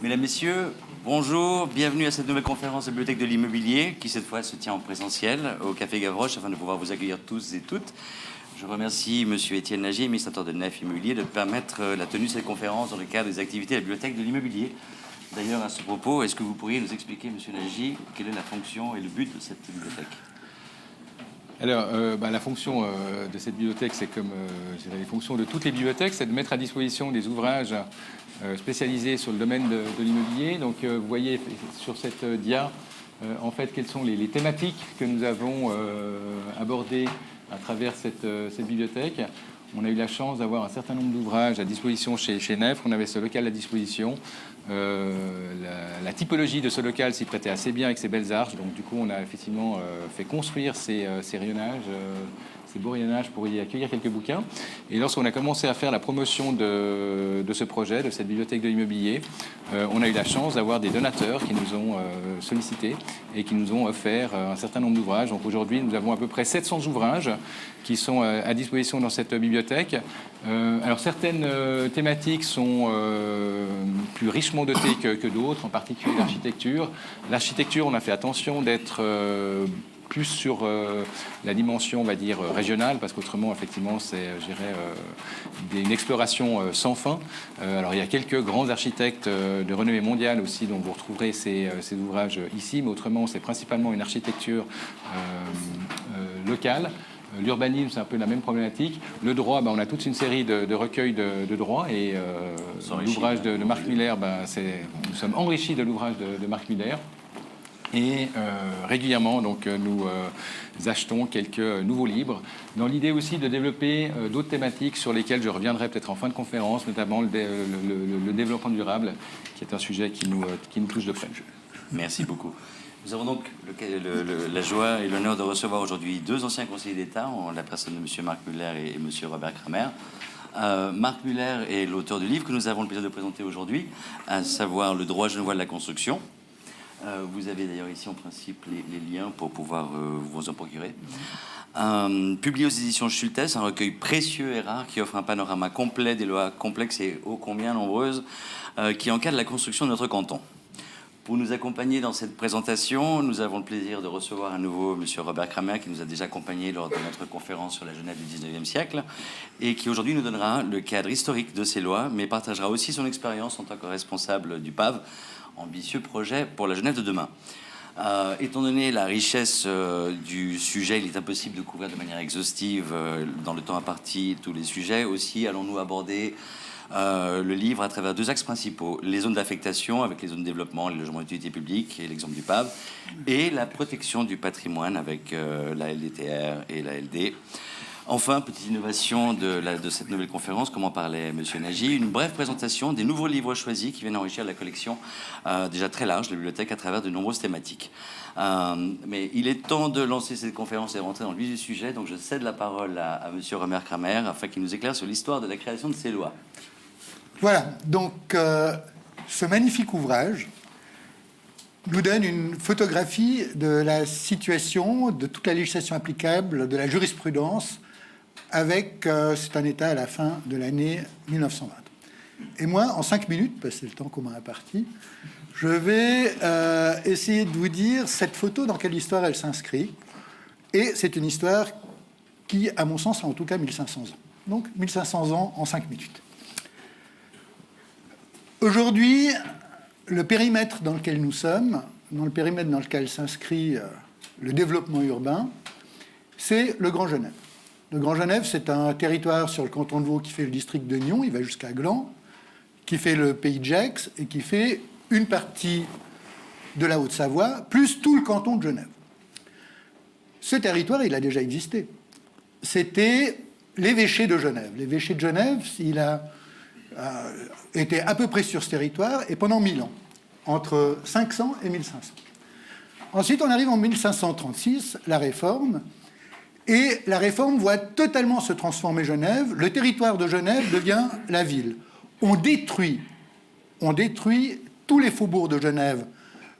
Mesdames, Messieurs, bonjour, bienvenue à cette nouvelle conférence de Bibliothèque de l'Immobilier qui cette fois se tient en présentiel au Café Gavroche afin de pouvoir vous accueillir tous et toutes. Je remercie Monsieur Étienne Nagy, administrateur de Nef Immobilier, de permettre la tenue de cette conférence dans le cadre des activités de la Bibliothèque de l'Immobilier. D'ailleurs, à ce propos, est-ce que vous pourriez nous expliquer, Monsieur Nagy, quelle est la fonction et le but de cette bibliothèque ? Alors, la fonction de cette bibliothèque, c'est comme les fonctions de toutes les bibliothèques, c'est de mettre à disposition des ouvrages spécialisés sur le domaine de l'immobilier. Donc, vous voyez sur cette dia, en fait, quelles sont les thématiques que nous avons abordées à travers cette bibliothèque. On a eu la chance d'avoir un certain nombre d'ouvrages à disposition chez Nef. On avait ce local à disposition. La typologie de ce local s'y prêtait assez bien avec ses belles arches. Donc, du coup, on a effectivement fait construire ces rayonnages, ces beaux rayonnages pour y accueillir quelques bouquins. Et lorsqu'on a commencé à faire la promotion de ce projet, de cette bibliothèque de l'immobilier, on a eu la chance d'avoir des donateurs qui nous ont sollicités et qui nous ont offert un certain nombre d'ouvrages. Donc, aujourd'hui, nous avons à peu près 700 ouvrages qui sont à disposition dans cette bibliothèque. Alors, certaines thématiques sont plus richement dotées que d'autres, en particulier l'architecture. L'architecture, on a fait attention d'être plus sur la dimension, on va dire, régionale, parce qu'autrement, effectivement, c'est, je dirais, une exploration sans fin. Alors, il y a quelques grands architectes de renommée mondiale aussi, dont vous retrouverez ces ouvrages ici, mais autrement, c'est principalement une architecture locale. L'urbanisme, c'est un peu la même problématique. Le droit, on a toute une série de recueils de droit. Et l'ouvrage de Marc Miller, nous sommes enrichis de l'ouvrage de Marc Miller. Et régulièrement, donc, nous achetons quelques nouveaux livres, dans l'idée aussi de développer d'autres thématiques sur lesquelles je reviendrai peut-être en fin de conférence, notamment le développement durable, qui est un sujet qui nous touche de près. Merci beaucoup. Nous avons donc la joie et l'honneur de recevoir aujourd'hui deux anciens conseillers d'État, en la personne de M. Marc Muller et M. Robert Kramer. Marc Muller est l'auteur du livre que nous avons le plaisir de présenter aujourd'hui, à savoir Le droit genevois de la construction. Vous avez d'ailleurs ici en principe les liens pour pouvoir vous en procurer. Publié aux éditions Schultes, un recueil précieux et rare qui offre un panorama complet des lois complexes et ô combien nombreuses qui encadrent la construction de notre canton. Pour nous accompagner dans cette présentation, nous avons le plaisir de recevoir à nouveau M. Robert Kramer, qui nous a déjà accompagnés lors de notre conférence sur la Genève du XIXe siècle, et qui aujourd'hui nous donnera le cadre historique de ces lois, mais partagera aussi son expérience en tant que responsable du PAV, ambitieux projet pour la Genève de demain. Étant donné la richesse du sujet, il est impossible de couvrir de manière exhaustive dans le temps imparti tous les sujets. Aussi, allons-nous aborder le livre à travers deux axes principaux: les zones d'affectation avec les zones de développement, les logements d'utilité publique et l'exemple du PAV, et la protection du patrimoine avec la LDTR et la LD. Enfin, petite innovation de cette nouvelle conférence, comme en parlait M. Nagy, une brève présentation des nouveaux livres choisis qui viennent enrichir la collection déjà très large de la bibliothèque à travers de nombreuses thématiques. Mais il est temps de lancer cette conférence et de rentrer dans le vif du sujet, donc je cède la parole à M. Robert Kramer afin qu'il nous éclaire sur l'histoire de la création de ces lois. Voilà, donc ce magnifique ouvrage nous donne une photographie de la situation, de toute la législation applicable, de la jurisprudence, avec c'est un état à la fin de l'année 1920. Et moi, en 5 minutes, parce que c'est le temps qu'on m'a imparti, je vais essayer de vous dire cette photo, dans quelle histoire elle s'inscrit. Et c'est une histoire qui, à mon sens, a en tout cas 1500 ans. Donc 1500 ans en 5 minutes. Aujourd'hui, le périmètre dans lequel nous sommes, dans le périmètre dans lequel s'inscrit le développement urbain, c'est le Grand Genève. Le Grand Genève, c'est un territoire sur le canton de Vaud qui fait le district de Nyon, il va jusqu'à Gland, qui fait le pays de Gex et qui fait une partie de la Haute-Savoie, plus tout le canton de Genève. Ce territoire, il a déjà existé. C'était l'évêché de Genève. L'évêché de Genève, il a était à peu près sur ce territoire et pendant 1000 ans, entre 500 et 1500. Ensuite, on arrive en 1536, la Réforme, et la Réforme voit totalement se transformer Genève. Le territoire de Genève devient la ville. On détruit tous les faubourgs de Genève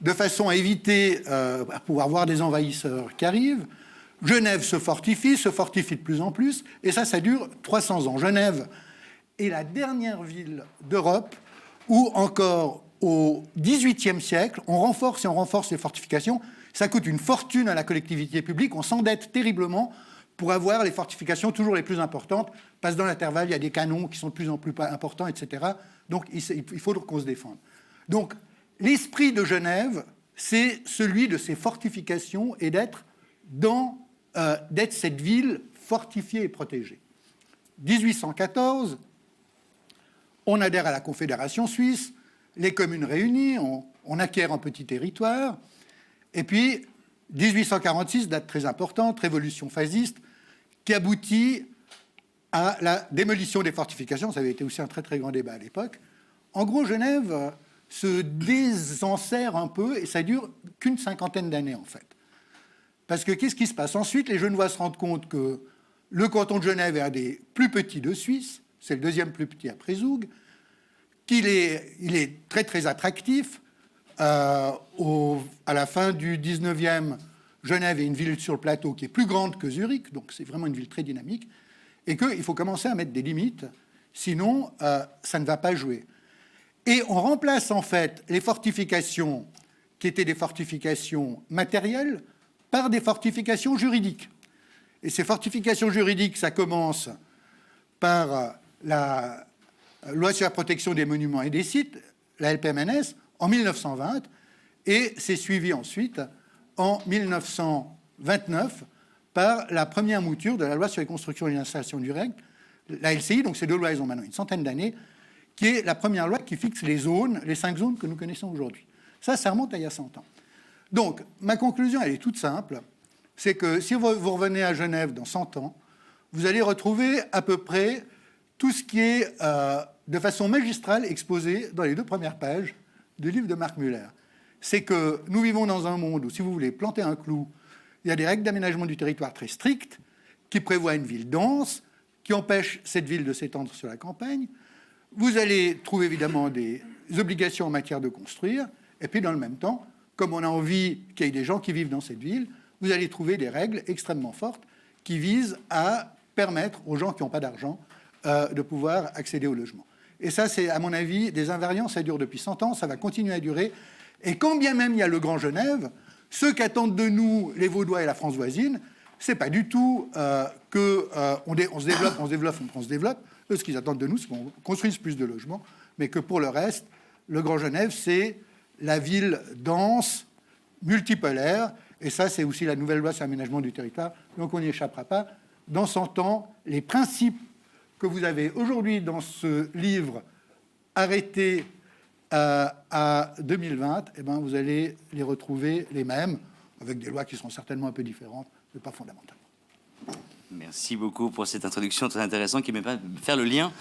de façon à éviter, à pouvoir voir des envahisseurs qui arrivent. Genève se fortifie de plus en plus, et ça dure 300 ans. Genève est la dernière ville d'Europe où encore au XVIIIe siècle, on renforce et on renforce les fortifications. Ça coûte une fortune à la collectivité publique. On s'endette terriblement pour avoir les fortifications toujours les plus importantes, parce que dans l'intervalle, il y a des canons qui sont de plus en plus importants, etc. Donc, il faut qu'on se défende. Donc, l'esprit de Genève, c'est celui de ces fortifications et d'être cette ville fortifiée et protégée. 1814, on adhère à la Confédération suisse, les communes réunies, on acquiert un petit territoire, et puis 1846, date très importante, révolution fasciste, qui aboutit à la démolition des fortifications. Ça avait été aussi un très très grand débat à l'époque. En gros, Genève se désenserre un peu, et ça dure qu'une cinquantaine d'années en fait. Parce que qu'est-ce qui se passe? Ensuite, les Genevois se rendent compte que le canton de Genève est un des plus petits de Suisse, c'est le deuxième plus petit après Zoug, il est très très attractif. À la fin du 19e, Genève est une ville sur le plateau qui est plus grande que Zurich, donc c'est vraiment une ville très dynamique, et qu'il faut commencer à mettre des limites, sinon ça ne va pas jouer. Et on remplace en fait les fortifications qui étaient des fortifications matérielles par des fortifications juridiques. Et ces fortifications juridiques, ça commence par la loi sur la protection des monuments et des sites, la LPMNS, en 1920, et c'est suivi ensuite en 1929 par la première mouture de la loi sur les constructions et l'installation du règne, la LCI, donc ces deux lois, elles ont maintenant une centaine d'années, qui est la première loi qui fixe les zones, les 5 zones que nous connaissons aujourd'hui. Ça remonte à il y a 100 ans. Donc, ma conclusion, elle est toute simple, c'est que si vous revenez à Genève dans 100 ans, vous allez retrouver à peu près tout ce qui est de façon magistrale exposé dans les 2 premières pages du livre de Marc Muller. C'est que nous vivons dans un monde où, si vous voulez planter un clou, il y a des règles d'aménagement du territoire très strictes qui prévoient une ville dense, qui empêchent cette ville de s'étendre sur la campagne. Vous allez trouver évidemment des obligations en matière de construire, et puis dans le même temps, comme on a envie qu'il y ait des gens qui vivent dans cette ville, vous allez trouver des règles extrêmement fortes qui visent à permettre aux gens qui n'ont pas d'argent de pouvoir accéder au logement. Et ça, c'est, à mon avis, des invariants, ça dure depuis 100 ans, ça va continuer à durer. Et quand bien même il y a le Grand Genève, ceux qu'attendent de nous les Vaudois et la France voisine, c'est pas du tout qu'on se développe. Eux, ce qu'ils attendent de nous, c'est qu'on construise plus de logements, mais que pour le reste, le Grand Genève, c'est la ville dense, multipolaire, et ça, c'est aussi la nouvelle loi sur l'aménagement du territoire, donc on n'y échappera pas. Dans 100 ans, les principes que vous avez aujourd'hui dans ce livre arrêté à 2020, eh ben, vous allez les retrouver les mêmes, avec des lois qui seront certainement un peu différentes, mais pas fondamentalement. Merci beaucoup pour cette introduction très intéressante qui me permet de faire le lien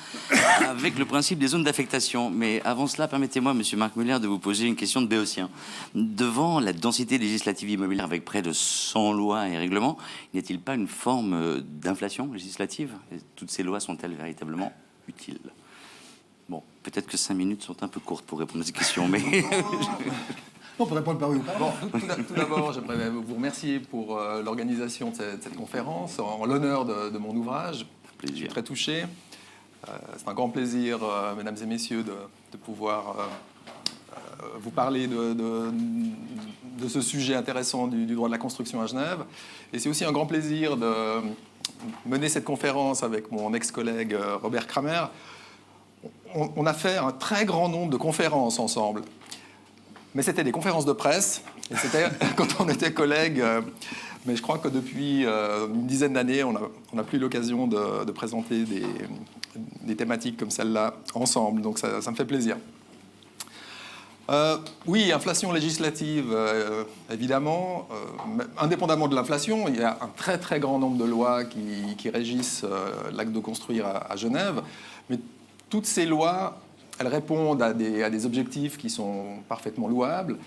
avec le principe des zones d'affectation. Mais avant cela, permettez-moi, Monsieur Marc Muller, de vous poser une question de béotien. Devant la densité législative immobilière avec près de 100 lois et règlements, n'y a-t-il pas une forme d'inflation législative? Toutes ces lois sont-elles véritablement utiles? Bon, peut-être que 5 minutes sont un peu courtes pour répondre à cette question, mais... On peut répondre par oui ou par non. Tout d'abord, j'aimerais vous remercier pour l'organisation de cette conférence, en l'honneur de mon ouvrage. Je suis très touché. C'est un grand plaisir, mesdames et messieurs, de pouvoir vous parler de ce sujet intéressant du droit de la construction à Genève. Et c'est aussi un grand plaisir de mener cette conférence avec mon ex-collègue Robert Kramer. On a fait un très grand nombre de conférences ensemble. Mais c'était des conférences de presse, et c'était quand on était collègues. Mais je crois que depuis une dizaine d'années, on n'a plus l'occasion de présenter des thématiques comme celle-là ensemble. Donc ça me fait plaisir. Oui, inflation législative, évidemment. Indépendamment de l'inflation, il y a un très très grand nombre de lois qui régissent l'acte de construire à Genève. Mais toutes ces lois... elles répondent à des objectifs qui sont parfaitement louables,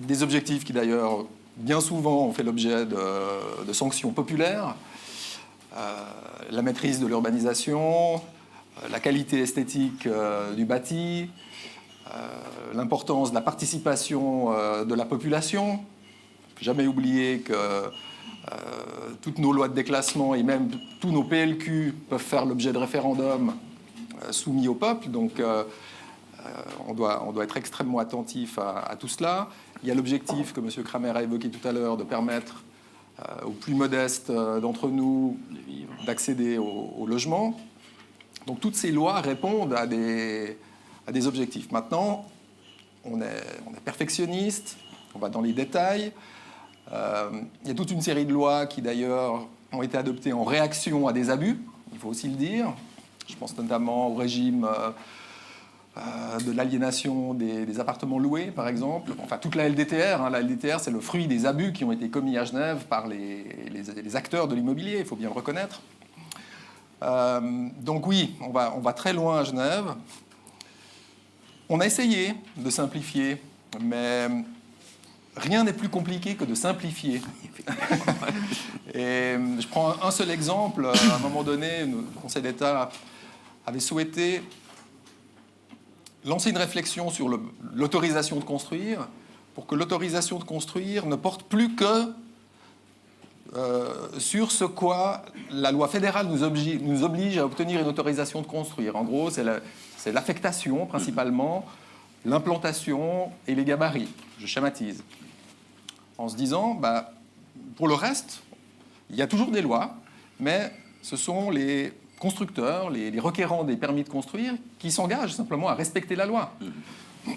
des objectifs qui d'ailleurs bien souvent ont fait l'objet de sanctions populaires, la maîtrise de l'urbanisation, la qualité esthétique du bâti, l'importance de la participation de la population. Il ne faut jamais oublier que toutes nos lois de déclassement et même tous nos PLQ peuvent faire l'objet de référendums soumis au peuple. Donc, On doit être extrêmement attentif à tout cela. Il y a l'objectif que M. Kramer a évoqué tout à l'heure de permettre aux plus modestes d'entre nous d'accéder au logement. Donc toutes ces lois répondent à des objectifs. Maintenant, on est perfectionniste, on va dans les détails. Il y a toute une série de lois qui d'ailleurs ont été adoptées en réaction à des abus, il faut aussi le dire. Je pense notamment au régime de l'aliénation des appartements loués, par exemple. Enfin, toute la LDTR. La LDTR, c'est le fruit des abus qui ont été commis à Genève par les acteurs de l'immobilier, il faut bien le reconnaître. Donc oui, on va très loin à Genève. On a essayé de simplifier, mais rien n'est plus compliqué que de simplifier. Et je prends un seul exemple. À un moment donné, le Conseil d'État avait souhaité lancer une réflexion sur l'autorisation de construire, pour que l'autorisation de construire ne porte plus que sur ce quoi la loi fédérale nous oblige à obtenir une autorisation de construire. En gros, c'est l'affectation principalement, l'implantation et les gabarits. Je schématise. En se disant, pour le reste, il y a toujours des lois, mais ce sont les constructeurs, les requérants des permis de construire, qui s'engagent simplement à respecter la loi. Je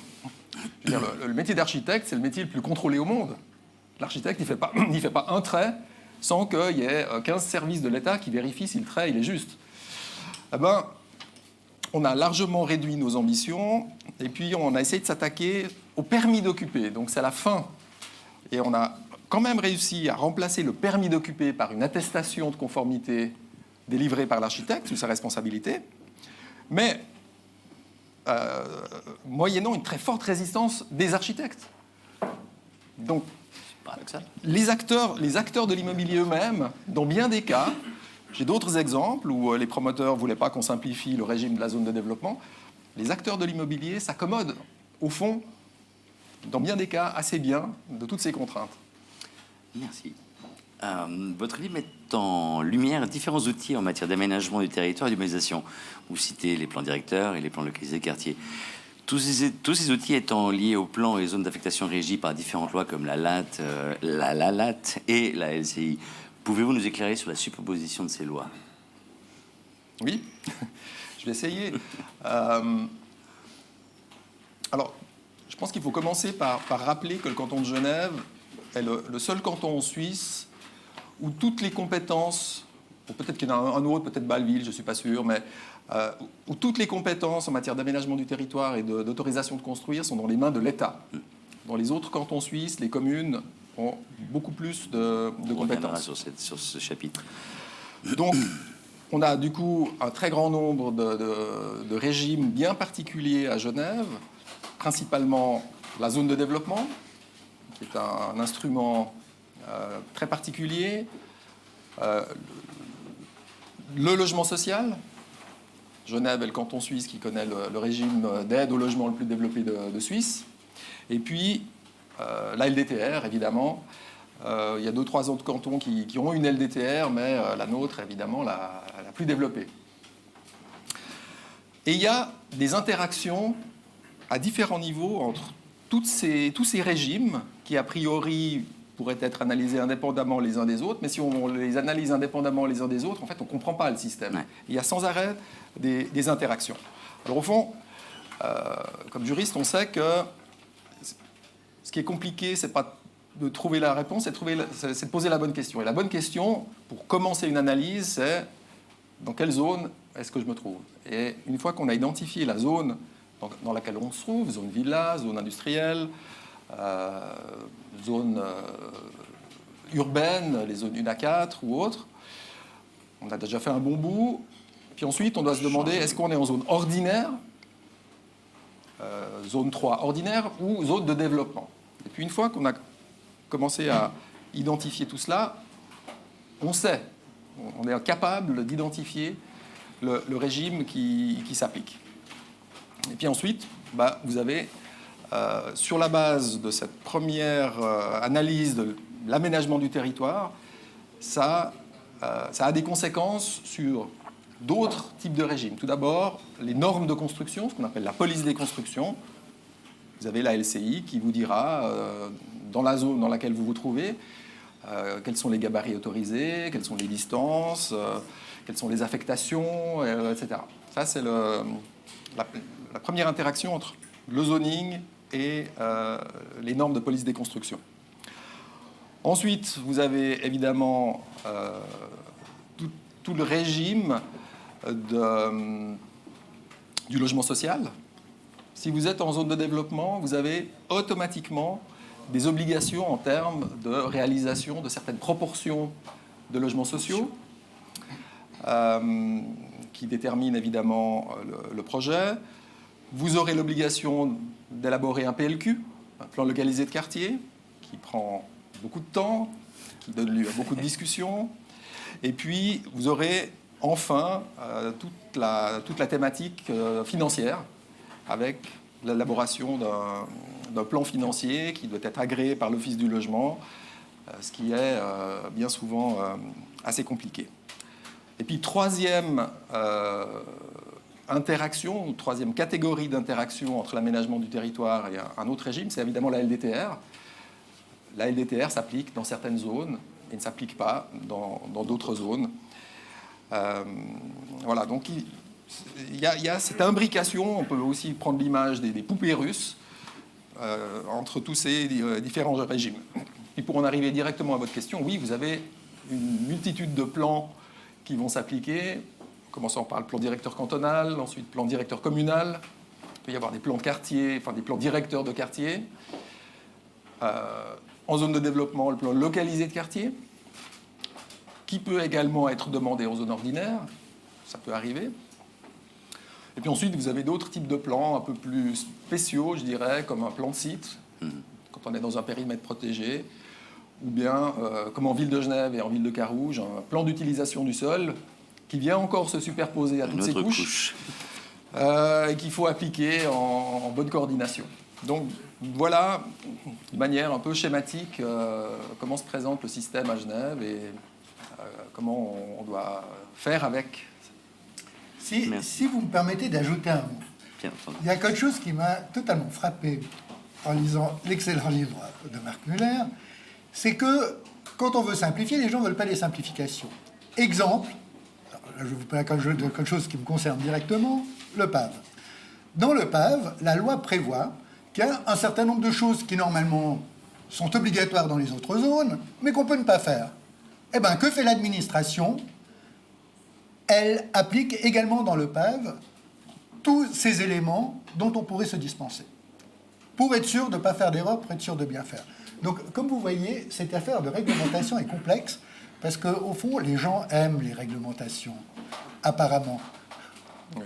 veux dire, le métier d'architecte, c'est le métier le plus contrôlé au monde. L'architecte, il ne fait pas un trait sans qu'il y ait 15 services de l'État qui vérifient si le trait il est juste. Eh ben, on a largement réduit nos ambitions, et puis on a essayé de s'attaquer au permis d'occuper. Donc c'est la fin. Et on a quand même réussi à remplacer le permis d'occuper par une attestation de conformité délivrée par l'architecte sous sa responsabilité, mais moyennant une très forte résistance des architectes. Donc, les acteurs de l'immobilier eux-mêmes, dans bien des cas, j'ai d'autres exemples où les promoteurs ne voulaient pas qu'on simplifie le régime de la zone de développement, les acteurs de l'immobilier s'accommodent, au fond, dans bien des cas, assez bien de toutes ces contraintes. Merci. Votre livre met en lumière différents outils en matière d'aménagement du territoire et d'urbanisation. Vous citez les plans directeurs et les plans localisés de quartier. Tous ces outils étant liés aux plans et aux zones d'affectation régies par différentes lois comme la LAT, la LAT et la LCI. Pouvez-vous nous éclairer sur la superposition de ces lois? Oui, je vais essayer. Alors, je pense qu'il faut commencer par rappeler que le canton de Genève est le seul canton en Suisse où toutes les compétences, ou peut-être qu'il y en a un autre, peut-être Bâle-Ville, je ne suis pas sûr, mais où toutes les compétences en matière d'aménagement du territoire et d'autorisation de construire sont dans les mains de l'État. Dans les autres cantons suisses, les communes ont beaucoup plus de compétences. Sur ce chapitre. Donc, on a du coup un très grand nombre de régimes bien particuliers à Genève, principalement la zone de développement, qui est un instrument très particulier, le logement social. Genève est le canton suisse qui connaît le régime d'aide au logement le plus développé de Suisse. Et puis, la LDTR, évidemment. Il y a 2-3 autres cantons qui ont une LDTR, mais la nôtre, évidemment, la plus développée. Et il y a des interactions à différents niveaux entre tous ces régimes qui, a priori, pourraient être analysés indépendamment les uns des autres, mais si on les analyse indépendamment les uns des autres, en fait, on ne comprend pas le système. Ouais. Il y a sans arrêt des interactions. Alors, au fond, comme juriste, on sait que ce qui est compliqué, c'est pas de trouver la réponse, c'est de poser la bonne question. Et la bonne question, pour commencer une analyse, c'est dans quelle zone est-ce que je me trouve? Et une fois qu'on a identifié la zone dans laquelle on se trouve, zone villa, zone industrielle, zone urbaine, les zones 1 à 4 ou autres, on a déjà fait un bon bout. Puis ensuite, on doit se demander, est-ce qu'on est en zone ordinaire, zone 3 ordinaire ou zone de développement? Et puis une fois qu'on a commencé à identifier tout cela, on sait, on est capable d'identifier le régime qui s'applique. Et puis ensuite, vous avez, sur la base de cette première analyse de l'aménagement du territoire, ça a des conséquences sur d'autres types de régimes. Tout d'abord, les normes de construction, ce qu'on appelle la police des constructions. Vous avez la LCI qui vous dira, dans la zone dans laquelle vous vous trouvez, quels sont les gabarits autorisés, quelles sont les distances, quelles sont les affectations, etc. Ça, c'est la première interaction entre le zoning et les normes de police des constructions. Ensuite, vous avez évidemment tout le régime du logement social. Si vous êtes en zone de développement, vous avez automatiquement des obligations en termes de réalisation de certaines proportions de logements sociaux qui déterminent évidemment le projet. Vous aurez l'obligation d'élaborer un PLQ, un plan localisé de quartier, qui prend beaucoup de temps, qui donne lieu à beaucoup de discussions. Et puis, vous aurez enfin toute la thématique financière, avec l'élaboration d'un plan financier qui doit être agréé par l'Office du logement, ce qui est bien souvent assez compliqué. Et puis, troisième interaction, troisième catégorie d'interaction entre l'aménagement du territoire et un autre régime, c'est évidemment la LDTR. La LDTR s'applique dans certaines zones et ne s'applique pas dans d'autres zones. Voilà, donc il y a cette imbrication, on peut aussi prendre l'image des poupées russes entre tous ces différents régimes. Et pour en arriver directement à votre question, oui, vous avez une multitude de plans qui vont s'appliquer, commençant par le plan directeur cantonal, ensuite plan directeur communal. Il peut y avoir des plans quartiers, enfin des plans directeurs de quartier. En zone de développement, le plan localisé de quartier, qui peut également être demandé en zone ordinaire, ça peut arriver. Et puis ensuite, vous avez d'autres types de plans un peu plus spéciaux, je dirais, comme un plan de site, quand on est dans un périmètre protégé, ou bien, comme en ville de Genève et en ville de Carouge, un plan d'utilisation du sol qui vient encore se superposer à toutes ces couches. Et qu'il faut appliquer en bonne coordination. Donc voilà, de manière un peu schématique, comment se présente le système à Genève et comment on doit faire avec. Si vous me permettez d'ajouter un mot, il y a quelque chose qui m'a totalement frappé en lisant l'excellent livre de Marc Muller, c'est que quand on veut simplifier, les gens ne veulent pas des simplifications. Exemple, je vais vous parler de quelque chose qui me concerne directement, le PAV. Dans le PAV, la loi prévoit qu'il y a un certain nombre de choses qui, normalement, sont obligatoires dans les autres zones, mais qu'on peut ne pas faire. Eh bien, que fait l'administration ? Elle applique également dans le PAV tous ces éléments dont on pourrait se dispenser, pour être sûr de ne pas faire d'erreur, pour être sûr de bien faire. Donc, comme vous voyez, cette affaire de réglementation est complexe, parce qu'au fond, les gens aiment les réglementations, apparemment. Oui.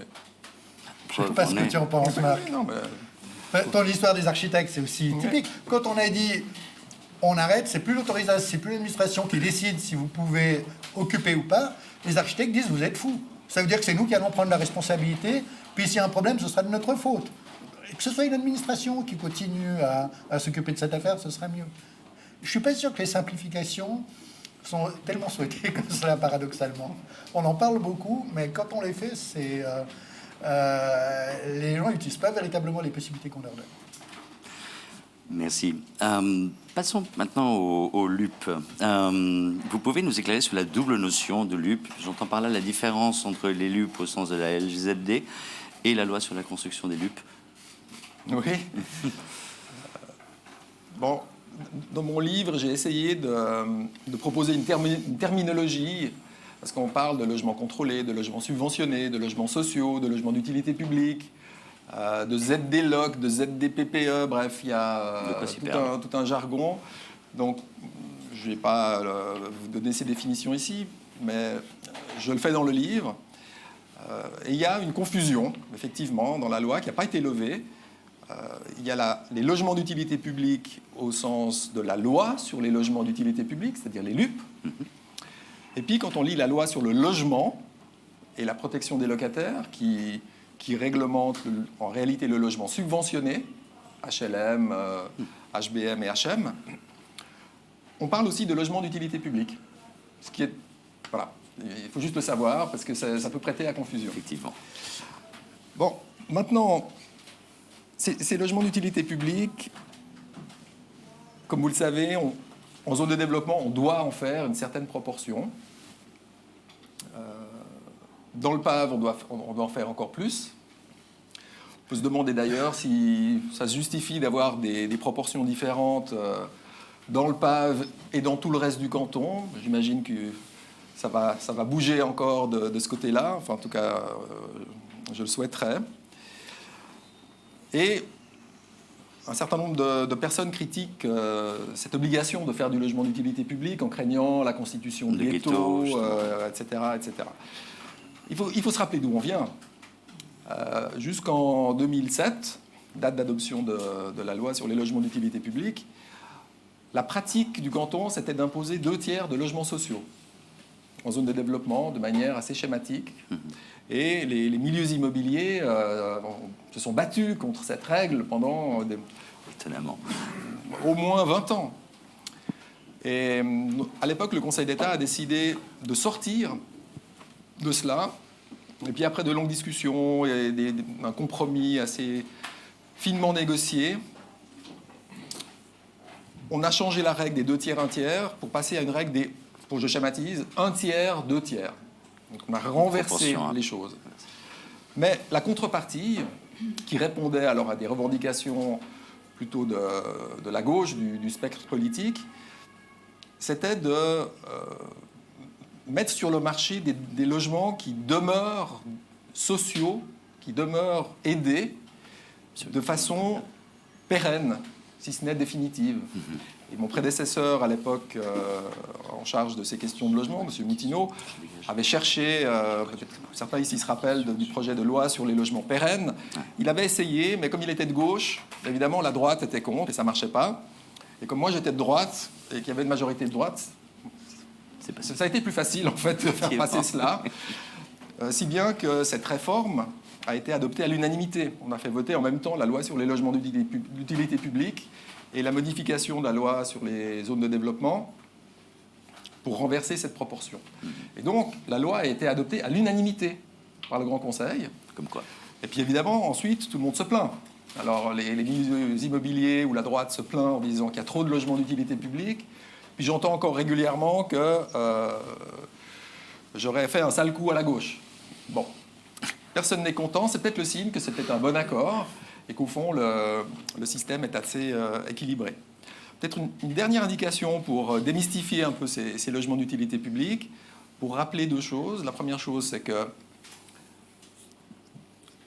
Je ne sais pas ce que tu en penses, Marc. Oui, non, mais... Dans l'histoire des architectes, c'est aussi typique. Quand on a dit on arrête, c'est plus l'autorisation, c'est plus l'administration qui décide si vous pouvez occuper ou pas. Les architectes disent vous êtes fous. Ça veut dire que c'est nous qui allons prendre la responsabilité. Puis s'il y a un problème, ce sera de notre faute. Et que ce soit une administration qui continue à s'occuper de cette affaire, ce sera mieux. Je ne suis pas sûr que les simplifications sont tellement souhaitées comme cela, paradoxalement. On en parle beaucoup, mais quand on les fait, c'est... les gens n'utilisent pas véritablement les possibilités qu'on leur donne. Merci. Passons maintenant au LUP. Vous pouvez nous éclairer sur la double notion de LUP. J'entends par là la différence entre les LUP au sens de la LGZD et la loi sur la construction des LUP. Oui. Bon, dans mon livre, j'ai essayé de proposer une terminologie, parce qu'on parle de logements contrôlés, de logements subventionnés, de logements sociaux, de logements d'utilité publique, de ZDLOC, de ZDPPE, bref, il y a tout un jargon. Donc, je ne vais pas vous donner ces définitions ici, mais je le fais dans le livre. Et il y a une confusion, effectivement, dans la loi qui n'a pas été levée. Il y a les logements d'utilité publique au sens de la loi sur les logements d'utilité publique, c'est-à-dire les LUP. Et puis, quand on lit la loi sur le logement et la protection des locataires, qui réglemente en réalité le logement subventionné, HLM, HBM et HM, on parle aussi de logement d'utilité publique. Ce qui est, voilà, Il faut juste le savoir parce que ça peut prêter à confusion. Effectivement. Bon, maintenant, ces logements d'utilité publique, comme vous le savez, en zone de développement, on doit en faire une certaine proportion. Dans le PAV, on doit en faire encore plus. On peut se demander d'ailleurs si ça se justifie d'avoir des proportions différentes dans le PAV et dans tout le reste du canton. J'imagine que ça va bouger encore de ce côté-là. Enfin, en tout cas, je le souhaiterais. Et un certain nombre de personnes critiquent cette obligation de faire du logement d'utilité publique en craignant la constitution de ghettos, etc., etc. Il faut se rappeler d'où on vient. Jusqu'en 2007, date d'adoption de la loi sur les logements d'utilité publique, la pratique du canton, c'était d'imposer 2/3 de logements sociaux en zone de développement de manière assez schématique. Et les milieux immobiliers se sont battus contre cette règle pendant Étonnamment. au moins 20 ans. Et à l'époque, le Conseil d'État a décidé de sortir de cela. Et puis après de longues discussions et un compromis assez finement négocié, on a changé la règle des 2/3, 1/3 pour passer à une règle des, pour que je schématise, 1/3, 2/3. Donc on a renversé les choses. Mais la contrepartie, qui répondait alors à des revendications plutôt de la gauche, du spectre politique, c'était de mettre sur le marché des logements qui demeurent sociaux, qui demeurent aidés de façon pérenne, si ce n'est définitive. Et mon prédécesseur à l'époque en charge de ces questions de logement, M. Moutineau, avait cherché, peut-être certains ici se rappellent du projet de loi sur les logements pérennes. Il avait essayé, mais comme il était de gauche, évidemment la droite était contre et ça ne marchait pas. Et comme moi j'étais de droite et qu'il y avait une majorité de droite, ça a été plus facile en fait de faire passer cela. Si bien que cette réforme a été adoptée à l'unanimité. On a fait voter en même temps la loi sur les logements d'utilité publique et la modification de la loi sur les zones de développement pour renverser cette proportion. Et donc, la loi a été adoptée à l'unanimité par le Grand Conseil. Comme quoi. Et puis évidemment, ensuite, tout le monde se plaint. Alors, les milieux immobiliers ou la droite se plaint en disant qu'il y a trop de logements d'utilité publique. Puis j'entends encore régulièrement que j'aurais fait un sale coup à la gauche. Bon, personne n'est content. C'est peut-être le signe que c'était un bon accord et qu'au fond, le système est assez équilibré. Peut-être une dernière indication pour démystifier un peu ces logements d'utilité publique, pour rappeler 2 choses. La première chose, c'est que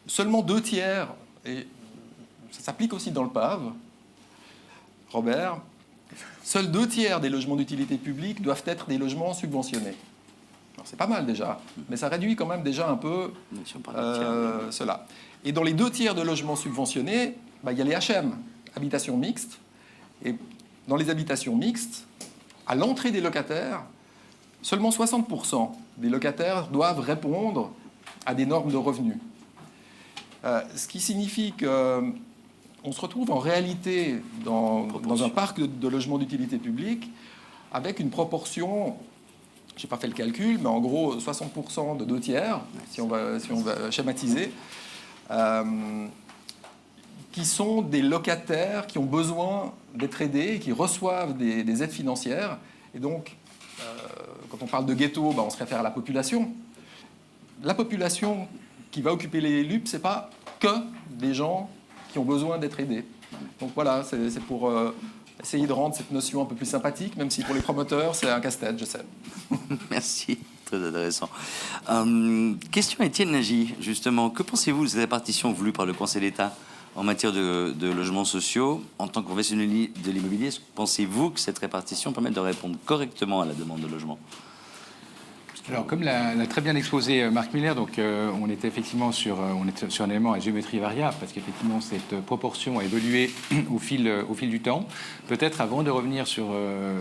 seulement 2/3, et ça s'applique aussi dans le PAV, Robert, seuls 2/3 des logements d'utilité publique doivent être des logements subventionnés. Alors, c'est pas mal déjà, mais ça réduit quand même déjà un peu cela. Et dans les 2/3 de logements subventionnés, il y a les HM, habitations mixtes. Et dans les habitations mixtes, à l'entrée des locataires, seulement 60% des locataires doivent répondre à des normes de revenus. Ce qui signifie qu'on se retrouve en réalité dans un parc de logements d'utilité publique avec une proportion, je n'ai pas fait le calcul, mais en gros 60% de 2/3, si on va schématiser, qui sont des locataires qui ont besoin d'être aidés et qui reçoivent des aides financières. Et donc, quand on parle de ghetto, on se réfère à la population. La population qui va occuper les LUP, ce n'est pas que des gens qui ont besoin d'être aidés. Donc voilà, c'est pour essayer de rendre cette notion un peu plus sympathique, même si pour les promoteurs, c'est un casse-tête, je sais. Merci, très intéressant. Question à Étienne Nagy, justement. Que pensez-vous de cette répartition voulue par le Conseil d'État en matière de logements sociaux? En tant que professionnel de l'immobilier, pensez-vous que cette répartition permet de répondre correctement à la demande de logement? Alors, comme l'a très bien exposé Marc Muller, donc on était effectivement sur un élément à géométrie variable, parce qu'effectivement cette proportion a évolué au fil du temps. Peut-être avant de revenir sur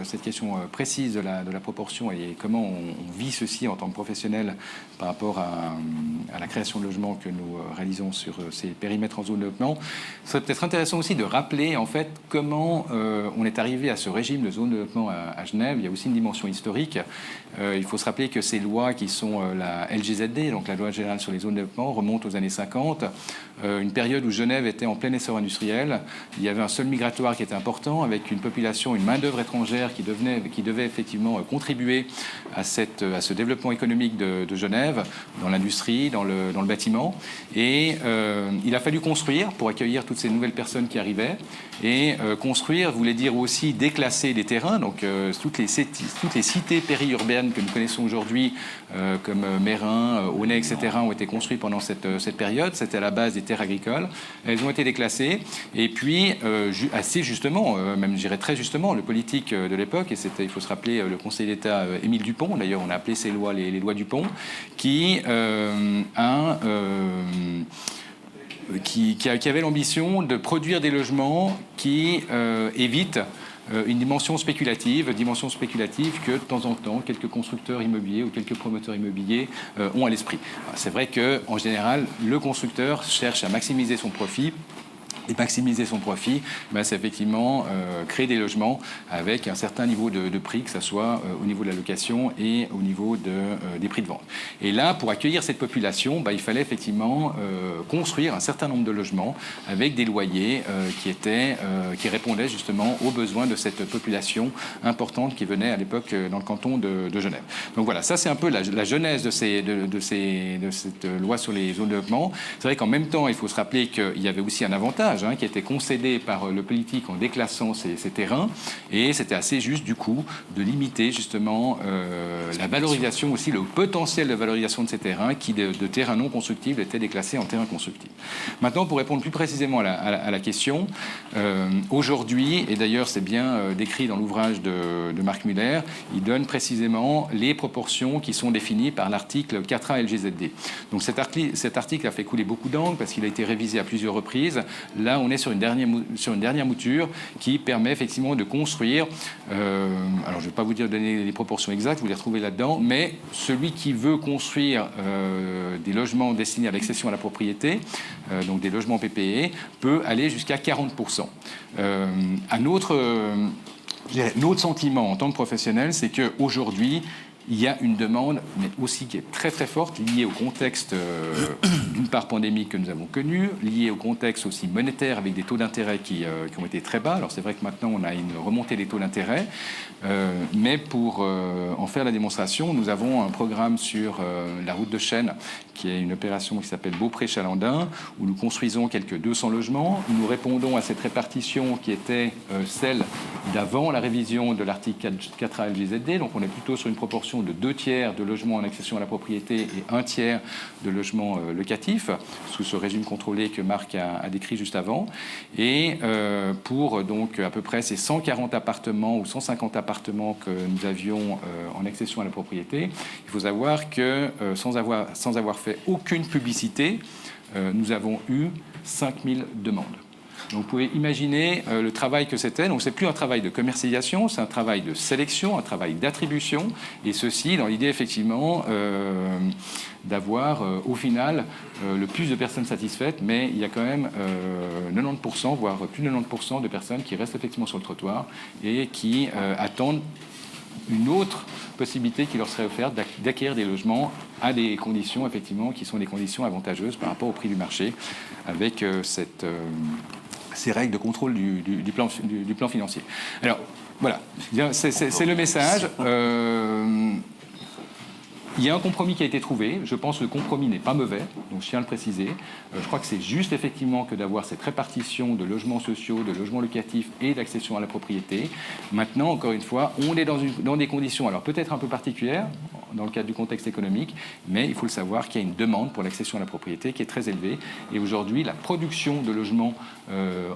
cette question précise de la proportion et comment on vit ceci en tant que professionnel par rapport à à la création de logements que nous réalisons sur ces périmètres en zone de développement. Ce serait peut-être intéressant aussi de rappeler en fait comment on est arrivé à ce régime de zone de développement à Genève. Il y a aussi une dimension historique. Il faut se rappeler que ces lois qui sont la LGZD, donc la loi générale sur les zones de développement, remontent aux années 50, une période où Genève était en plein essor industriel. Il y avait un sol migratoire qui était important, avec une population, une main-d'œuvre étrangère qui devait effectivement contribuer à ce développement économique de Genève, dans l'industrie, dans le bâtiment. Et il a fallu construire pour accueillir toutes ces nouvelles personnes qui arrivaient. Et construire voulait dire aussi déclasser des terrains. Donc toutes les cités périurbaines que nous connaissons aujourd'hui, comme Mérin, Aunay, etc., ont été construites pendant cette période. C'était à la base des terres agricoles. Elles ont été déclassées. Et puis, assez justement, même je dirais très justement, le politique de l'époque, et c'était, il faut se rappeler, le Conseil d'État Émile Dupont, d'ailleurs on a appelé ces lois les lois Dupont, qui avait l'ambition de produire des logements qui évitent une dimension spéculative que de temps en temps quelques constructeurs immobiliers ou quelques promoteurs immobiliers ont à l'esprit. C'est vrai qu'en général, le constructeur cherche à maximiser son profit. Et maximiser son profit, c'est effectivement créer des logements avec un certain niveau de prix, que ce soit au niveau de la location et au niveau des prix de vente. Et là, pour accueillir cette population, il fallait effectivement construire un certain nombre de logements avec des loyers qui répondaient justement aux besoins de cette population importante qui venait à l'époque dans le canton de Genève. Donc voilà, ça c'est un peu la genèse de cette loi sur les zones de développement. C'est vrai qu'en même temps, il faut se rappeler qu'il y avait aussi un avantage qui était concédé par le politique en déclassant ces terrains, et c'était assez juste du coup de limiter justement la valorisation aussi, le potentiel de valorisation de ces terrains qui de terrains non constructibles étaient déclassés en terrains constructibles. Maintenant, pour répondre plus précisément à la question, aujourd'hui, et d'ailleurs c'est bien décrit dans l'ouvrage de Marc Muller, il donne précisément les proportions qui sont définies par l'article 4A LGZD. Donc cet article a fait couler beaucoup d'encre parce qu'il a été révisé à plusieurs reprises. Là, on est sur une dernière mouture qui permet effectivement de construire, alors je ne vais pas vous donner les proportions exactes, vous les retrouvez là-dedans, mais celui qui veut construire des logements destinés à l'accession à la propriété, donc des logements PPE, peut aller jusqu'à 40%. Notre sentiment en tant que professionnel, c'est qu'aujourd'hui, il y a une demande, mais aussi qui est très très forte, liée au contexte d'une part pandémique que nous avons connu, liée au contexte aussi monétaire avec des taux d'intérêt qui ont été très bas. Alors c'est vrai que maintenant on a une remontée des taux d'intérêt, mais pour en faire la démonstration, nous avons un programme sur la route de Chêne, qui est une opération qui s'appelle Beaupré-Chalandin, où nous construisons quelques 200 logements. Nous répondons à cette répartition qui était celle d'avant la révision de l'article 4A LGZD, donc on est plutôt sur une proportion de 2/3 de logements en accession à la propriété et 1/3 de logements locatifs, sous ce régime contrôlé que Marc a décrit juste avant. Et pour donc à peu près ces 140 appartements ou 150 appartements que nous avions en accession à la propriété, il faut savoir que sans avoir fait aucune publicité, nous avons eu 5000 demandes. Donc vous pouvez imaginer le travail que c'était. Donc c'est plus un travail de commercialisation, c'est un travail de sélection, un travail d'attribution, et ceci dans l'idée effectivement d'avoir au final le plus de personnes satisfaites, mais il y a quand même 90%, voire plus de 90% de personnes qui restent effectivement sur le trottoir et qui attendent une autre possibilité qui leur serait offerte d'acquérir des logements à des conditions effectivement qui sont des conditions avantageuses par rapport au prix du marché, avec ces règles de contrôle du plan financier. Alors voilà, c'est le message. Il y a un compromis qui a été trouvé. Je pense que le compromis n'est pas mauvais, donc je tiens à le préciser. Je crois que c'est juste effectivement que d'avoir cette répartition de logements sociaux, de logements locatifs et d'accession à la propriété. Maintenant, encore une fois, on est dans des conditions, alors peut-être un peu particulières, dans le cadre du contexte économique, mais il faut le savoir qu'il y a une demande pour l'accession à la propriété qui est très élevée. Et aujourd'hui, la production de logements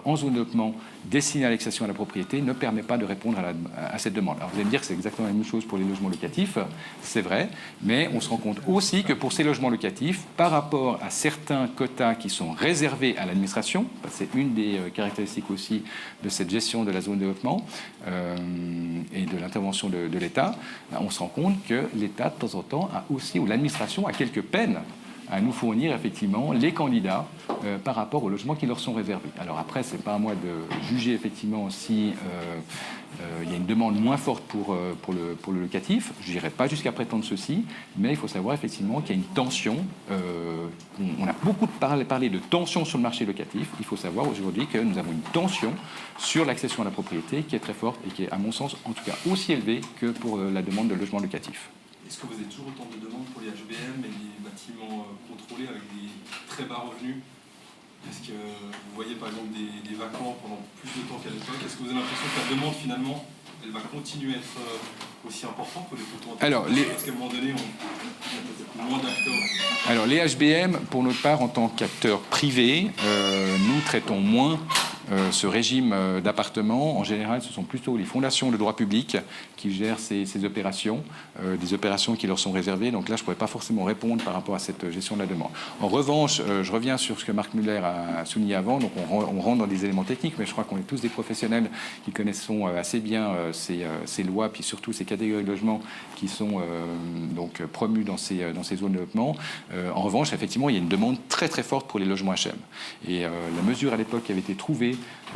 en zone de développement destinés à l'accession à la propriété ne permet pas de répondre à cette demande. Alors vous allez me dire que c'est exactement la même chose pour les logements locatifs, c'est vrai, mais on se rend compte aussi que pour ces logements locatifs, par rapport à certains quotas qui sont réservés à l'administration, c'est une des caractéristiques aussi de cette gestion de la zone de développement et de l'intervention de l'État, on se rend compte que l'État, de temps en temps, a aussi, ou l'administration a quelques peines à nous fournir effectivement les candidats par rapport aux logements qui leur sont réservés. Alors après, ce n'est pas à moi de juger effectivement si il y a une demande moins forte pour le locatif. Je n'irai pas jusqu'à prétendre ceci, mais il faut savoir effectivement qu'il y a une tension. On a beaucoup parlé de tension sur le marché locatif. Il faut savoir aujourd'hui que nous avons une tension sur l'accession à la propriété qui est très forte et qui est, à mon sens, en tout cas aussi élevée que pour la demande de logement locatif. Est-ce que vous avez toujours autant de demandes pour les HBM et les bâtiments contrôlés avec des très bas revenus? Est-ce que vous voyez par exemple des vacants pendant plus de temps qu'à l'époque? Est-ce que vous avez l'impression que la demande finalement, elle va continuer à être aussi importante pour les photos? Parce qu'à un moment donné, on a peut-être moins d'acteurs. Alors les HBM, pour notre part, en tant qu'acteurs privés, nous traitons moins ce régime d'appartements. En général, ce sont plutôt les fondations de droit public qui gèrent ces opérations, des opérations qui leur sont réservées. Donc là, je ne pourrais pas forcément répondre par rapport à cette gestion de la demande. En revanche, je reviens sur ce que Marc Muller a souligné avant. Donc on rentre dans des éléments techniques, mais je crois qu'on est tous des professionnels qui connaissons assez bien ces lois, puis surtout ces catégories de logements qui sont donc promus dans ces zones de développement. En revanche, effectivement, il y a une demande très très forte pour les logements HM. Et la mesure à l'époque qui avait été trouvée,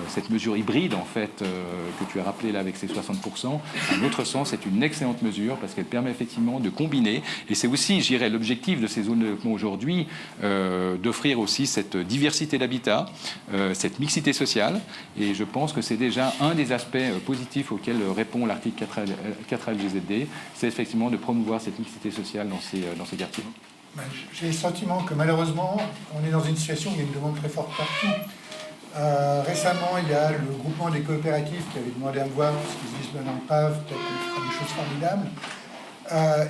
cette mesure hybride en fait que tu as rappelé là avec ces 60%, à notre sens, c'est une excellente mesure parce qu'elle permet effectivement de combiner, et c'est aussi, je dirais, l'objectif de ces zones de développement aujourd'hui, d'offrir aussi cette diversité d'habitat, cette mixité sociale, et je pense que c'est déjà un des aspects positifs auxquels répond l'article 4 LGZD, c'est effectivement de promouvoir cette mixité sociale dans ces quartiers. J'ai le sentiment que malheureusement, on est dans une situation où il y a une demande très forte partout. Récemment, il y a le groupement des coopératives qui avait demandé à me voir, parce qu'ils se disent, non, pas, peut-être qu'on fera des choses formidables.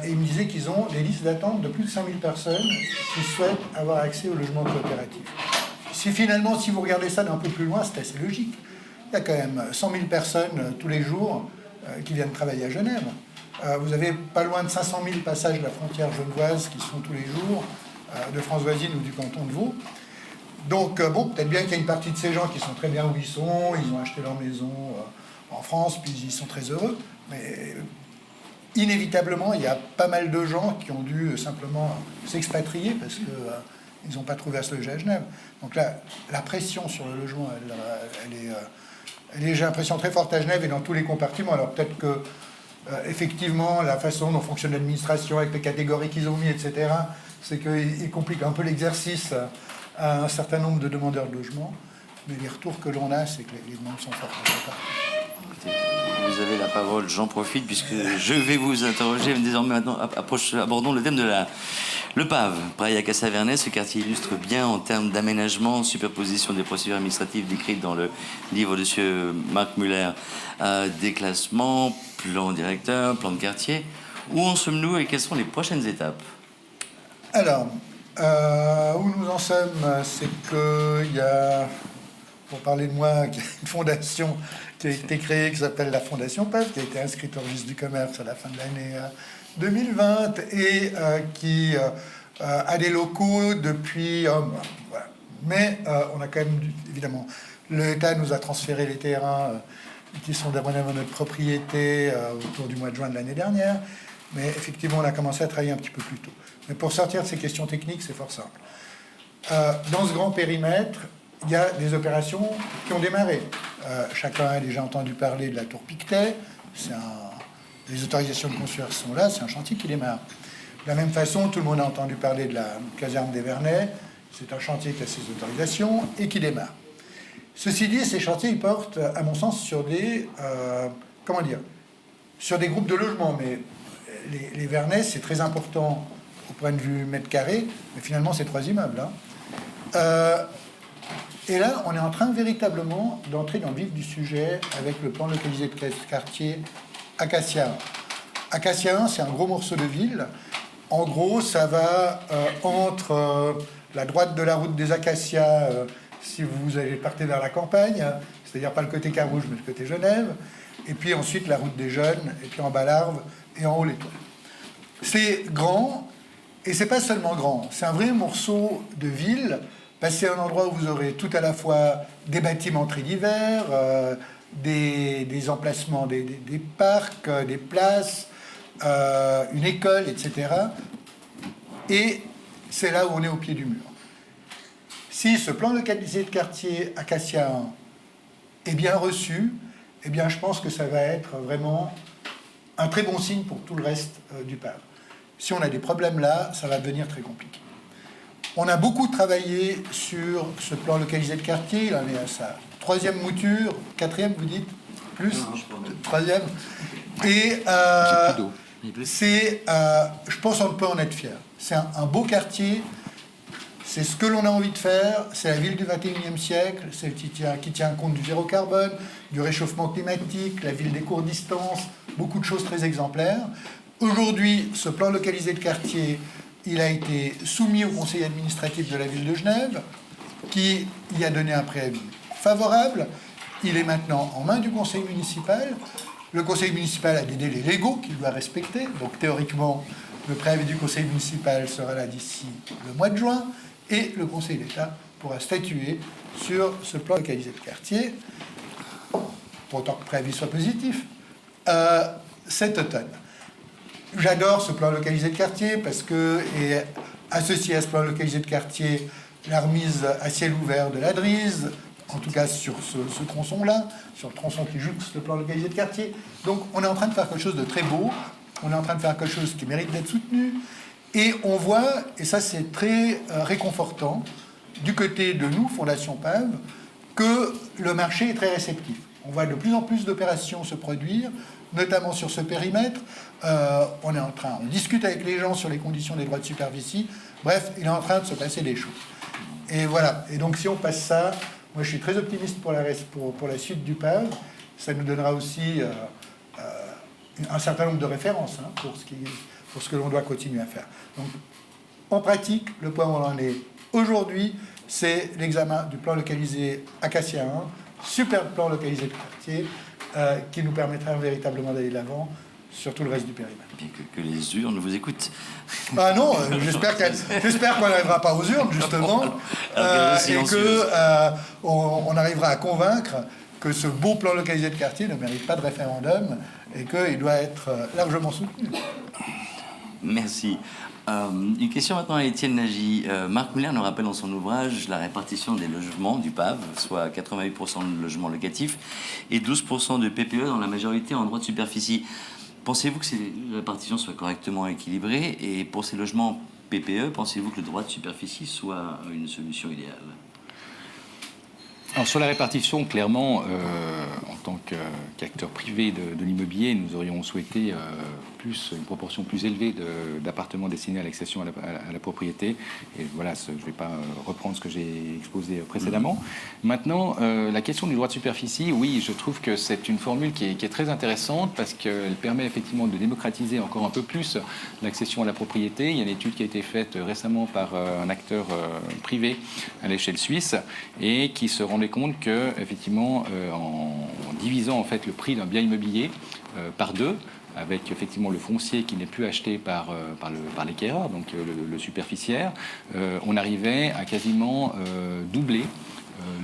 Et ils me disaient qu'ils ont des listes d'attente de plus de 5000 personnes qui souhaitent avoir accès au logement coopératif. Si vous regardez ça d'un peu plus loin, c'est assez logique. Il y a quand même 100 000 personnes tous les jours qui viennent travailler à Genève. Vous avez pas loin de 500 000 passages de la frontière genevoise qui se font tous les jours, de France voisine ou du canton de Vaud. Donc, bon, peut-être bien qu'il y a une partie de ces gens qui sont très bien où ils sont, ils ont acheté leur maison en France, puis ils sont très heureux, mais inévitablement, il y a pas mal de gens qui ont dû simplement s'expatrier parce qu'ils n'ont pas trouvé à se loger à Genève. Donc là, la pression sur le logement, elle est, j'ai l'impression, très forte à Genève et dans tous les compartiments. Alors peut-être que, effectivement, la façon dont fonctionne l'administration avec les catégories qu'ils ont mis, etc., c'est qu'ils compliquent un peu l'exercice à un certain nombre de demandeurs de logement, mais les retours que l'on a, c'est que les demandes sont fortes. Vous avez la parole, j'en profite, puisque je vais vous interroger. Désormais, maintenant, abordons le thème de le PAV, Praille-à-Cassavernet. Ce quartier illustre bien en termes d'aménagement, superposition des procédures administratives décrites dans le livre de M. Marc Muller, déclassement, plan directeur, plan de quartier. Où en sommes-nous et quelles sont les prochaines étapes? Alors, où nous en sommes, c'est qu'il y a, pour parler de moi, qu'il y a une fondation qui a été créée, qui s'appelle la Fondation PAV, qui a été inscrite au registre du commerce à la fin de l'année 2020, et qui a des locaux depuis... voilà. Mais on a quand même, évidemment, l'État nous a transféré les terrains qui sont d'abord notre propriété autour du mois de juin de l'année dernière. Mais effectivement, on a commencé à travailler un petit peu plus tôt. Mais pour sortir de ces questions techniques, c'est fort simple. Dans ce grand périmètre, il y a des opérations qui ont démarré. Chacun a déjà entendu parler de la tour Pictet. Les autorisations de construire sont là, c'est un chantier qui démarre. De la même façon, tout le monde a entendu parler de la caserne des Vernets. C'est un chantier qui a ses autorisations et qui démarre. Ceci dit, ces chantiers ils portent, à mon sens, sur des... sur des groupes de logements, mais... Les Vernets, c'est très important au point de vue mètre carré, mais finalement, c'est 3 immeubles. Et là, on est en train véritablement d'entrer dans le vif du sujet avec le plan localisé de quartier Acacia. Acacia 1, c'est un gros morceau de ville. En gros, ça va entre la droite de la route des Acacias, si vous allez partir vers la campagne, c'est-à-dire pas le côté Carouge, mais le côté Genève, et puis ensuite la route des Jeunes, et puis en bas l'Arve, et en haut les toits. C'est grand, et c'est pas seulement grand, c'est un vrai morceau de ville, parce que c'est un endroit où vous aurez tout à la fois des bâtiments très divers, des emplacements, des parcs, des places, une école, etc. Et c'est là où on est au pied du mur. Si ce plan localisé de quartier Acacia 1 est bien reçu, eh bien, je pense que ça va être vraiment un très bon signe pour tout le reste du PAV. Si on a des problèmes là, ça va devenir très compliqué. On a beaucoup travaillé sur ce plan localisé de quartier. Il en est à sa 3e mouture, 4e, vous dites? Plus? 3e. Et je pense qu'on peut en être fier. C'est un beau quartier. C'est ce que l'on a envie de faire. C'est la ville du XXIe siècle. C'est qui tient compte du zéro carbone, du réchauffement climatique, la ville des courtes distances, beaucoup de choses très exemplaires. Aujourd'hui, ce plan localisé de quartier, il a été soumis au conseil administratif de la ville de Genève, qui y a donné un préavis favorable. Il est maintenant en main du conseil municipal. Le conseil municipal a des délais légaux qu'il doit respecter. Donc théoriquement, le préavis du conseil municipal sera là d'ici le mois de juin. Et le conseil d'État pourra statuer sur ce plan localisé de quartier, pour autant que le préavis soit positif, cet automne. J'adore ce plan localisé de quartier parce que est associé à ce plan localisé de quartier la remise à ciel ouvert de la Drise, en tout cas sur ce tronçon-là, sur le tronçon qui jouxte le plan localisé de quartier. Donc on est en train de faire quelque chose de très beau, on est en train de faire quelque chose qui mérite d'être soutenu, et on voit, et ça c'est très réconfortant, du côté de nous, Fondation PAV, que le marché est très réceptif. On voit de plus en plus d'opérations se produire, notamment sur ce périmètre. On discute avec les gens sur les conditions des droits de superficie. Bref, il est en train de se passer des choses. Et voilà. Et donc, si on passe ça, moi, je suis très optimiste pour la suite du PAV. Ça nous donnera aussi un certain nombre de références pour ce que l'on doit continuer à faire. Donc, en pratique, le point où on en est aujourd'hui, c'est l'examen du plan localisé Acacia 1, super plan localisé de quartier, qui nous permettra véritablement d'aller de l'avant sur tout le reste du périmètre. Bien que les urnes vous écoutent. Ah non, j'espère qu'on n'arrivera pas aux urnes, justement, et qu'on arrivera à convaincre que ce beau plan localisé de quartier ne mérite pas de référendum et qu'il doit être largement soutenu. Merci. Une question maintenant à Étienne Nagy. Marc Muller nous rappelle dans son ouvrage la répartition des logements du PAV, soit 88% de logements locatifs et 12% de PPE, dans la majorité en droit de superficie. Pensez-vous que la répartition soit correctement équilibrée? Et pour ces logements PPE, pensez-vous que le droit de superficie soit une solution idéale? Alors sur la répartition, clairement, en tant qu'acteur privé de l'immobilier, nous aurions souhaité une proportion plus élevée d'appartements destinés à l'accession à la propriété. Et voilà, je ne vais pas reprendre ce que j'ai exposé précédemment. Maintenant, la question du droit de superficie, oui, je trouve que c'est une formule qui est très intéressante parce qu'elle permet effectivement de démocratiser encore un peu plus l'accession à la propriété. Il y a une étude qui a été faite récemment par un acteur privé à l'échelle suisse et qui se rendait compte que, effectivement, en divisant en fait le prix d'un bien immobilier par deux, avec effectivement le foncier qui n'est plus acheté par l'acquéreur, donc le superficiaire, on arrivait à quasiment doubler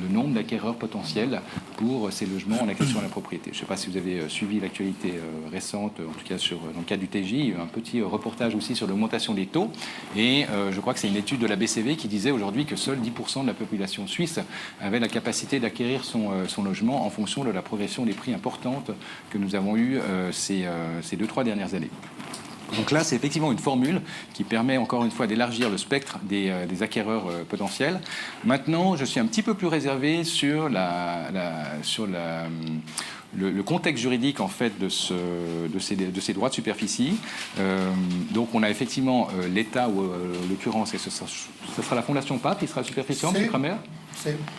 le nombre d'acquéreurs potentiels pour ces logements en accession à la propriété. Je ne sais pas si vous avez suivi l'actualité récente, en tout cas dans le cadre du TJ, il y a eu un petit reportage aussi sur l'augmentation des taux, et je crois que c'est une étude de la BCV qui disait aujourd'hui que seuls 10% de la population suisse avait la capacité d'acquérir son logement en fonction de la progression des prix importante que nous avons eue ces 2-3 dernières années. Donc là, c'est effectivement une formule qui permet encore une fois d'élargir le spectre des acquéreurs potentiels. Maintenant, je suis un petit peu plus réservé sur le contexte juridique en fait de ces droits de superficie. Donc on a effectivement l'État, ou en l'occurrence, et ce sera la Fondation PAV qui sera superficiante, M. Kramer.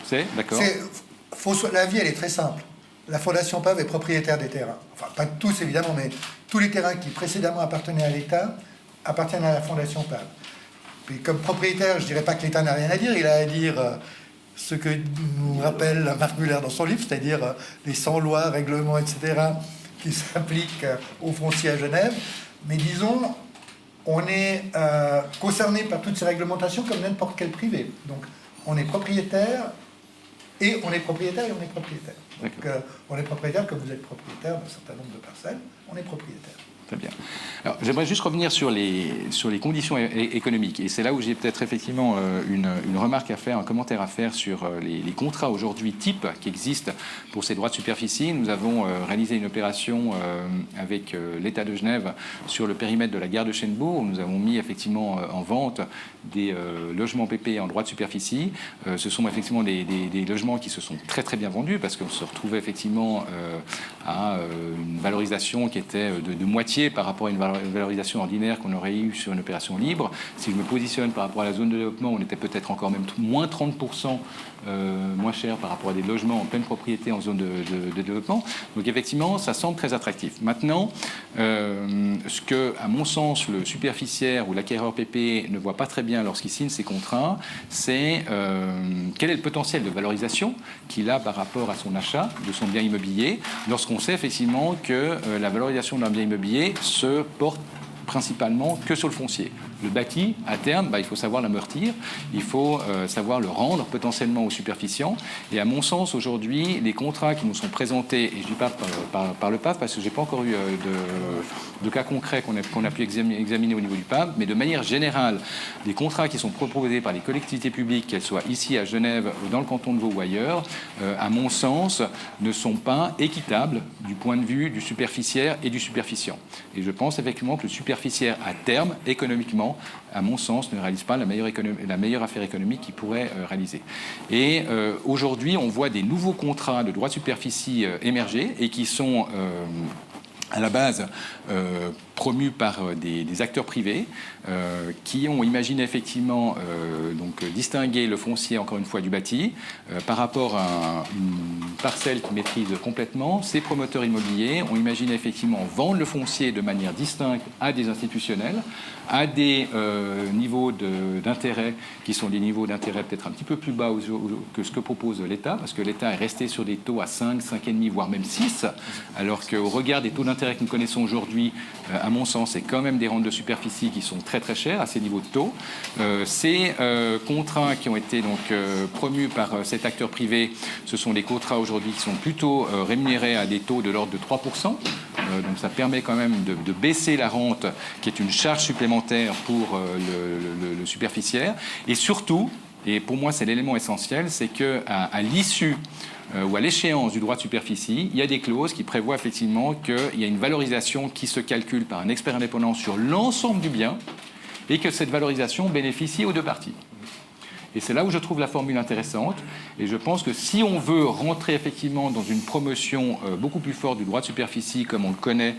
C'est d'accord. La vie, elle est très simple. La Fondation PAV est propriétaire des terrains. Enfin, pas tous évidemment, mais tous les terrains qui précédemment appartenaient à l'État appartiennent à la Fondation PAV. Puis comme propriétaire, je ne dirais pas que l'État n'a rien à dire. Il a à dire ce que nous rappelle Marc Muller dans son livre, c'est-à-dire les 100 lois, règlements, etc., qui s'appliquent aux fonciers à Genève. Mais disons, on est concerné par toutes ces réglementations comme n'importe quel privé. Donc, on est propriétaire. Et on est propriétaire et on est propriétaire. Donc, on est propriétaire comme vous êtes propriétaire d'un certain nombre de parcelles. On est propriétaire. Très bien. Alors, j'aimerais juste revenir sur les conditions économiques. Et c'est là où j'ai peut-être effectivement une remarque à faire, un commentaire à faire sur les contrats aujourd'hui type qui existent pour ces droits de superficie. Nous avons réalisé une opération avec l'État de Genève sur le périmètre de la gare de Chênebourg. Nous avons mis effectivement en vente des logements PP en droit de superficie. Ce sont effectivement des logements qui se sont très très bien vendus parce qu'on se retrouvait effectivement à une valorisation qui était de moitié par rapport à une valorisation ordinaire qu'on aurait eue sur une opération libre. Si je me positionne par rapport à la zone de développement, on était peut-être encore même moins 30% moins cher par rapport à des logements en pleine propriété en zone de développement. Donc effectivement, ça semble très attractif. Maintenant, ce que, à mon sens, le superficiaire ou l'acquéreur PP ne voit pas très bien lorsqu'il signe ces contrats, c'est quel est le potentiel de valorisation qu'il a par rapport à son achat de son bien immobilier, lorsqu'on sait effectivement que la valorisation d'un bien immobilier se porte principalement que sur le foncier. Le bâti, à terme, il faut savoir l'amortir, il faut savoir le rendre potentiellement aux superficiants. Et à mon sens, aujourd'hui, les contrats qui nous sont présentés, et je ne dis pas par le PAF, parce que je n'ai pas encore eu de cas concrets qu'on a pu examiner au niveau du PAF, mais de manière générale, les contrats qui sont proposés par les collectivités publiques, qu'elles soient ici à Genève, ou dans le canton de Vaud ou ailleurs, à mon sens, ne sont pas équitables du point de vue du superficiaire et du superficiant. Et je pense effectivement que le superficiaire, à terme, économiquement, à mon sens, ne réalise pas la meilleure affaire économique qu'il pourrait réaliser. Et aujourd'hui, on voit des nouveaux contrats de droit de superficie émerger et qui sont à la base promus par des acteurs privés qui ont imaginé effectivement distinguer le foncier, encore une fois, du bâti par rapport à une parcelle qu'ils maîtrisent complètement. Ces promoteurs immobiliers ont imaginé effectivement vendre le foncier de manière distincte à des institutionnels, à des niveaux d'intérêt qui sont des niveaux d'intérêt peut-être un petit peu plus bas que ce que propose l'État, parce que l'État est resté sur des taux à 5, 5,5, voire même 6, alors qu'au regard des taux d'intérêt que nous connaissons aujourd'hui, à mon sens, c'est quand même des rentes de superficie qui sont très très chères à ces niveaux de taux. Ces contrats qui ont été promus par cet acteur privé, ce sont des contrats aujourd'hui qui sont plutôt rémunérés à des taux de l'ordre de 3%. Donc ça permet quand même de baisser la rente, qui est une charge supplémentaire pour le superficiaire. Et surtout, et pour moi c'est l'élément essentiel, c'est qu'à l'issue ou à l'échéance du droit de superficie, il y a des clauses qui prévoient effectivement qu'il y a une valorisation qui se calcule par un expert indépendant sur l'ensemble du bien et que cette valorisation bénéficie aux deux parties. Et c'est là où je trouve la formule intéressante. Et je pense que si on veut rentrer effectivement dans une promotion beaucoup plus forte du droit de superficie, comme on le connaît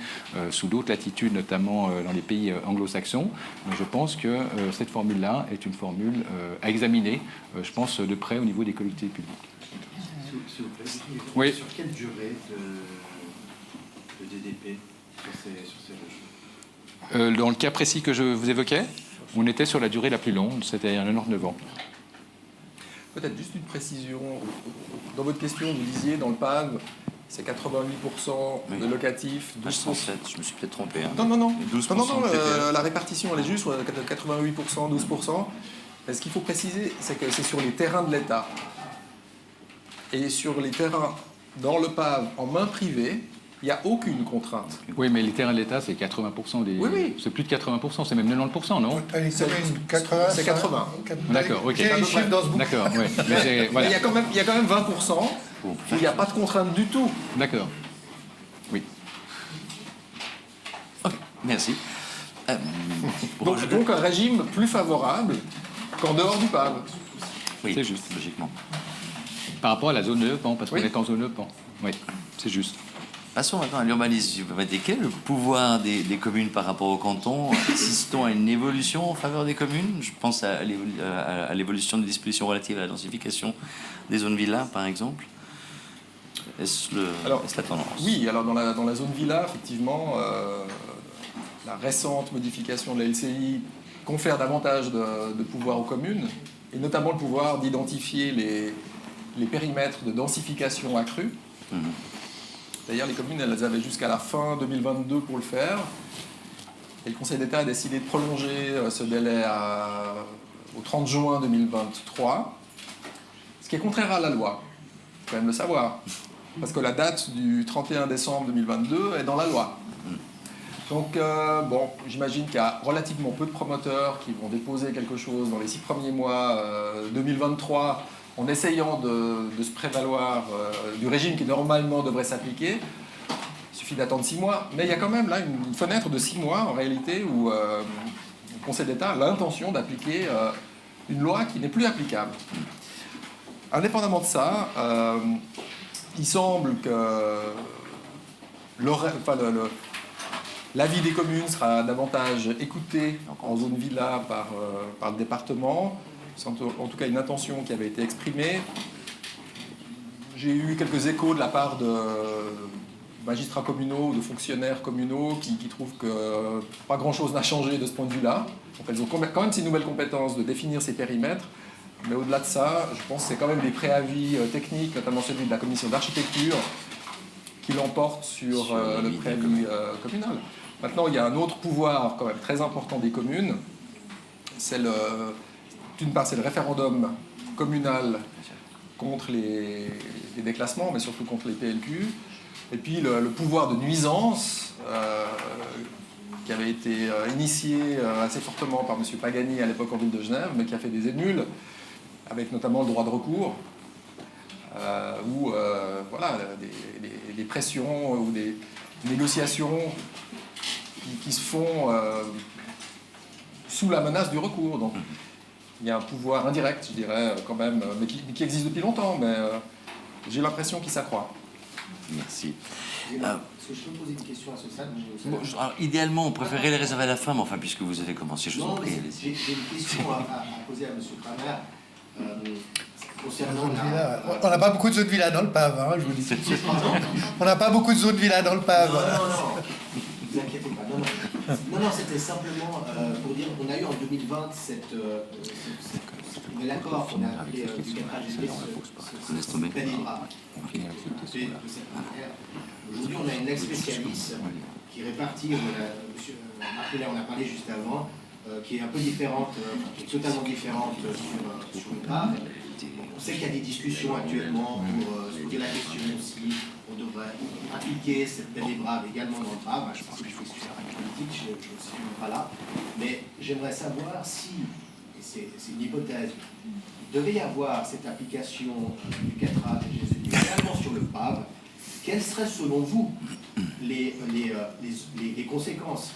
sous d'autres latitudes, notamment dans les pays anglo-saxons, je pense que cette formule-là est une formule à examiner, je pense, de près au niveau des collectivités publiques. S'il vous plaît, oui. Sur quelle durée de DDP sur ces logements Dans le cas précis que je vous évoquais, on était sur la durée la plus longue, c'était un an 9 ans. Peut-être juste une précision. Dans votre question, vous disiez dans le PAV, c'est 88% de locatifs, 12%. 107, je me suis peut-être trompé. Hein. Non. 12% la répartition, elle est juste, 88%, 12%. Mais ce qu'il faut préciser, c'est que c'est sur les terrains de l'État. Et sur les terrains dans le PAV en main privée, il n'y a aucune contrainte. Oui, mais les terrains de l'État, c'est 80% des... Oui. C'est plus de 80%, c'est même 90%, non? C'est 80. D'accord, ok. Quel est les chiffres dans ce bouquin? D'accord, oui. Mais voilà. Il y a quand même 20% où il n'y a pas de contrainte du tout. D'accord. Oui. Ok, merci. Donc un régime plus favorable qu'en dehors du PAV. Oui, c'est juste. Logiquement. Par rapport à la zone de pan, parce qu'on Oui. est en zone de pan. Oui, c'est juste. Passons maintenant à l'urbanisme. Quel est le pouvoir des communes par rapport au canton? Assistons à une évolution en faveur des communes? Je pense à l'évolution des dispositions relatives à la densification des zones villas, par exemple. Est-ce la tendance? Oui, alors dans la zone villa, effectivement, la récente modification de la LCI confère davantage de pouvoir aux communes, et notamment le pouvoir d'identifier les périmètres de densification accrue. D'ailleurs, les communes, elles avaient jusqu'à la fin 2022 pour le faire. Et le Conseil d'État a décidé de prolonger ce délai au 30 juin 2023, ce qui est contraire à la loi. Il faut quand même le savoir. Parce que la date du 31 décembre 2022 est dans la loi. Donc, bon, j'imagine qu'il y a relativement peu de promoteurs qui vont déposer quelque chose dans les 6 premiers mois 2023 en essayant de se prévaloir du régime qui normalement devrait s'appliquer. Il suffit d'attendre 6 mois. Mais il y a quand même là une fenêtre de 6 mois en réalité où le Conseil d'État a l'intention d'appliquer une loi qui n'est plus applicable. Indépendamment de ça, il semble que l'avis des communes sera davantage écouté en zone villa par le département. C'est en tout cas une intention qui avait été exprimée. J'ai eu quelques échos de la part de magistrats communaux ou de fonctionnaires communaux qui trouvent que pas grand-chose n'a changé de ce point de vue-là. Donc elles ont quand même ces nouvelles compétences de définir ces périmètres. Mais au-delà de ça, je pense que c'est quand même des préavis techniques, notamment celui de la commission d'architecture, qui l'emporte sur le préavis communal. Maintenant, il y a un autre pouvoir quand même très important des communes. D'une part, c'est le référendum communal contre les déclassements, mais surtout contre les PLQ. Et puis le pouvoir de nuisance, qui avait été initié assez fortement par M. Pagani à l'époque en ville de Genève, mais qui a fait des émules, avec notamment le droit de recours, ou voilà, des pressions ou des négociations qui se font sous la menace du recours. Donc il y a un pouvoir indirect, je dirais, quand même, mais qui existe depuis longtemps, mais j'ai l'impression qu'il s'accroît. Merci. Est-ce que je peux poser une question à ce stade? Alors, idéalement, on préférait les réserver à la fin, mais enfin, puisque vous avez commencé, je vous en prie, J'ai allez-y. une question à poser à M. Kramer. Concernant On n'a pas beaucoup de zones villa dans le PAV, hein, je vous dis tout de suite. On n'a pas beaucoup de zones villa dans le PAV. Non, vous inquiétez pas. Non, c'était simplement pour dire qu'on a eu en 2020 l'accord qu'on a appelé du cadrage de bel et bras. Aujourd'hui, on a une ex-spécialiste qui répartit, M. Marc Muller en a parlé juste avant, qui est un peu différente, qui est totalement différente sur le PAV. On sait qu'il y a des discussions actuellement pour se poser la question si on devrait appliquer cette belle et brave également dans le PAV. Je pense que c'est une question politique, je ne suis pas là. Mais j'aimerais savoir si, et c'est une hypothèse, il devait y avoir cette application du 4A également sur le PAV, quelles seraient selon vous les conséquences,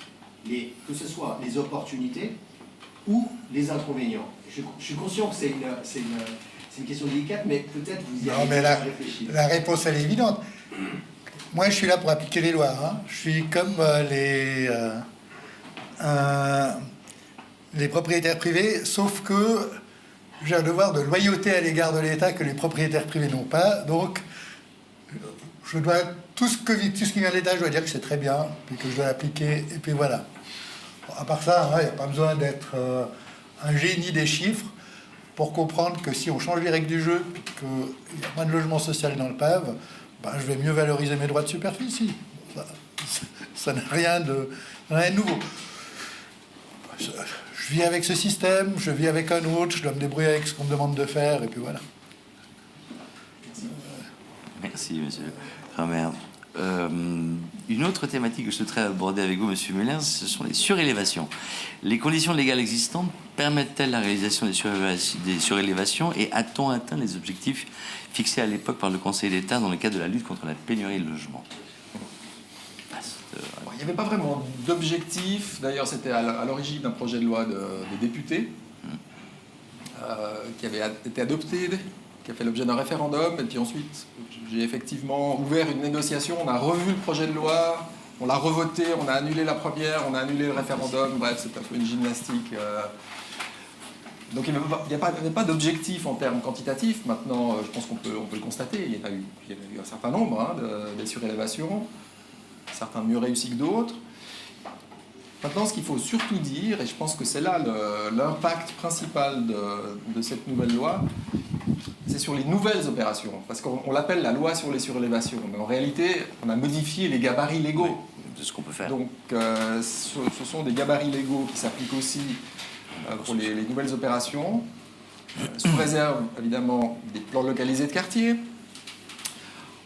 que ce soit les opportunités ou les inconvénients? Je suis conscient que c'est une question délicate, mais peut-être vous y avez réfléchi. La réponse, elle est évidente. Moi, je suis là pour appliquer les lois. Hein. Je suis comme les propriétaires privés, sauf que j'ai un devoir de loyauté à l'égard de l'État que les propriétaires privés n'ont pas. Donc, je dois tout ce qui vient de l'État, je dois dire que c'est très bien, puis que je dois l'appliquer, et puis voilà. Bon, à part ça, il n'y a pas besoin d'être un génie des chiffres pour comprendre que si on change les règles du jeu, puis qu'il y a moins de logement social dans le PAV, ben, je vais mieux valoriser mes droits de superficie. Ça n'a rien de nouveau. Je vis avec ce système, je vis avec un autre, je dois me débrouiller avec ce qu'on me demande de faire, et puis voilà. Merci, monsieur Kramer. Une autre thématique que je souhaiterais aborder avec vous, monsieur Muller, ce sont les surélévations. Les conditions légales existantes permettent-elles la réalisation des surélévations et a-t-on atteint les objectifs fixés à l'époque par le Conseil d'État dans le cadre de la lutte contre la pénurie de logement? Il n'y avait pas vraiment d'objectif. D'ailleurs, c'était à l'origine d'un projet de loi des députés qui avait été adopté, qui a fait l'objet d'un référendum. Et puis ensuite, j'ai effectivement ouvert une négociation. On a revu le projet de loi, on l'a revoté, on a annulé la première, on a annulé le référendum. Bref, c'est un peu une gymnastique. Donc il n'y avait pas d'objectif en termes quantitatifs. Maintenant, je pense qu'on peut le constater. Il y en a eu un certain nombre des surélévations. Certains mieux réussis que d'autres. Maintenant, ce qu'il faut surtout dire, et je pense que c'est là l'impact principal de cette nouvelle loi, c'est sur les nouvelles opérations. Parce qu'on l'appelle la loi sur les surélévations. Mais en réalité, on a modifié les gabarits légaux. Oui, c'est ce qu'on peut faire. Donc, ce sont des gabarits légaux qui s'appliquent aussi pour les nouvelles opérations, sous réserve, évidemment, des plans localisés de quartier.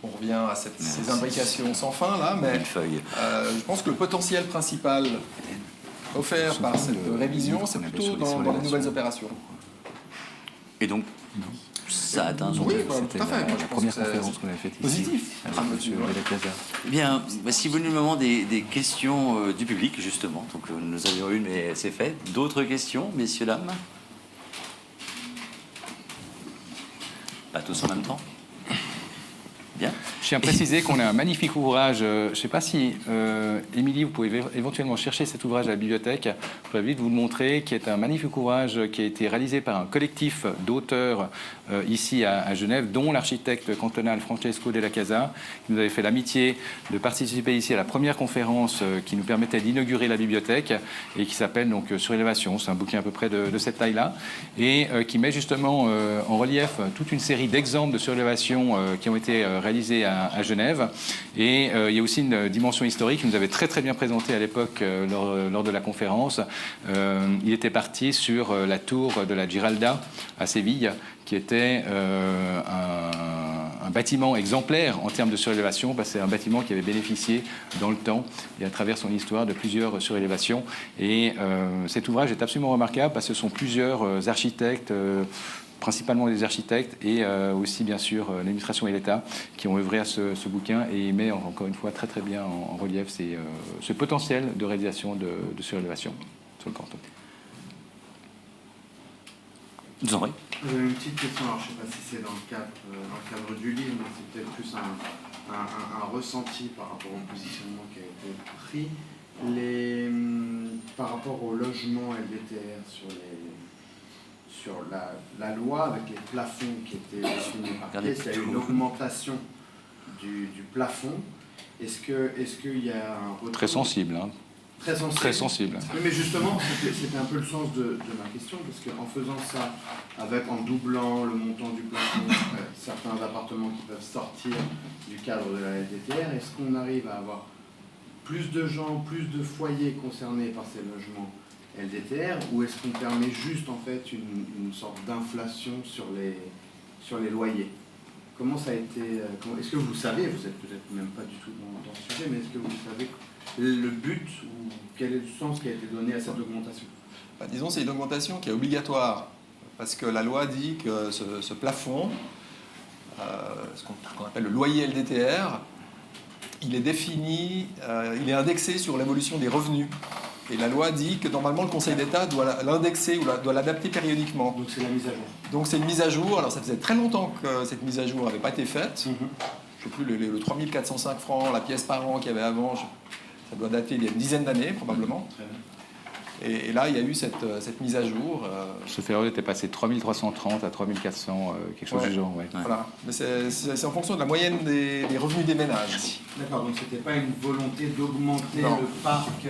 on revient à ces imbrications sans fin là, mais Millefeuille. je pense que le potentiel principal offert par cette révision, c'est plutôt dans les nouvelles opérations. Et donc, ça atteint son Oui, but. voilà, tout à fait. Moi, je La pense première que c'est conférence qu'on avait faite ici. positif. Avec monsieur de la Casa. Bien, si vous nous demandez des questions du public, justement, donc nous avions une, mais c'est fait. D'autres questions, messieurs, dames? Pas tous en même temps? Bien. Je tiens à préciser qu'on a un magnifique ouvrage. Je ne sais pas si, Émilie, vous pouvez éventuellement chercher cet ouvrage à la bibliothèque. Je vais vite vous le montrer, qui est un magnifique ouvrage qui a été réalisé par un collectif d'auteurs ici à Genève, dont l'architecte cantonal Francesco Della Casa, qui nous avait fait l'amitié de participer ici à la première conférence qui nous permettait d'inaugurer la bibliothèque et qui s'appelle donc Surélévation. C'est un bouquin à peu près de cette taille-là et qui met justement en relief toute une série d'exemples de surélévation qui ont été réalisés à Genève. Et il y a aussi une dimension historique qui nous avait très très bien présentée à l'époque lors de la conférence. Il était parti sur la tour de la Giralda à Séville, qui était un bâtiment exemplaire en termes de surélévation, parce que c'est un bâtiment qui avait bénéficié dans le temps et à travers son histoire de plusieurs surélévations. Et cet ouvrage est absolument remarquable parce que ce sont plusieurs architectes, principalement des architectes et aussi bien sûr l'administration et l'État qui ont œuvré à ce bouquin, et il met encore une fois très très bien en relief ce potentiel de réalisation de surélévation sur le canton. Vous en prie. J'avais une petite question, alors je ne sais pas si c'est dans le cadre du livre, mais c'est peut-être plus un ressenti par rapport au positionnement qui a été pris. Par rapport au logement LDTR sur la loi avec les plafonds qui étaient définis par pièce, il y a eu une augmentation du plafond. Est-ce qu'il y a un retour... Très sensible, hein. Très sensible. Très sensible. Oui, mais justement, c'était un peu le sens de ma question, parce qu'en faisant ça, en doublant le montant du plafond, certains appartements qui peuvent sortir du cadre de la LDTR, est-ce qu'on arrive à avoir plus de gens, plus de foyers concernés par ces logements LDTR, ou est-ce qu'on permet juste en fait une sorte d'inflation sur les loyers? Comment ça a été... Est-ce que vous savez, vous n'êtes peut-être même pas du tout dans ce sujet, mais est-ce que vous savez le but ou quel est le sens qui a été donné à cette augmentation? Disons, c'est une augmentation qui est obligatoire, parce que la loi dit que ce plafond, ce qu'on appelle le loyer LDTR, il est défini, il est indexé sur l'évolution des revenus. Et la loi dit que normalement le Conseil d'État doit l'indexer ou doit l'adapter périodiquement. Donc c'est la mise à jour. Donc c'est une mise à jour. Alors ça faisait très longtemps que cette mise à jour n'avait pas été faite. Je ne sais plus, le 3405 francs, la pièce par an qu'il y avait avant, ça doit dater d'il y a une dizaine d'années probablement. Très bien. Et là, il y a eu cette mise à jour. Ce ferroviaire était passé de 3330 à 3400, quelque chose du genre. Ouais. Voilà. Mais c'est en fonction de la moyenne des revenus des ménages. D'accord, donc c'était pas une volonté d'augmenter Non. le parc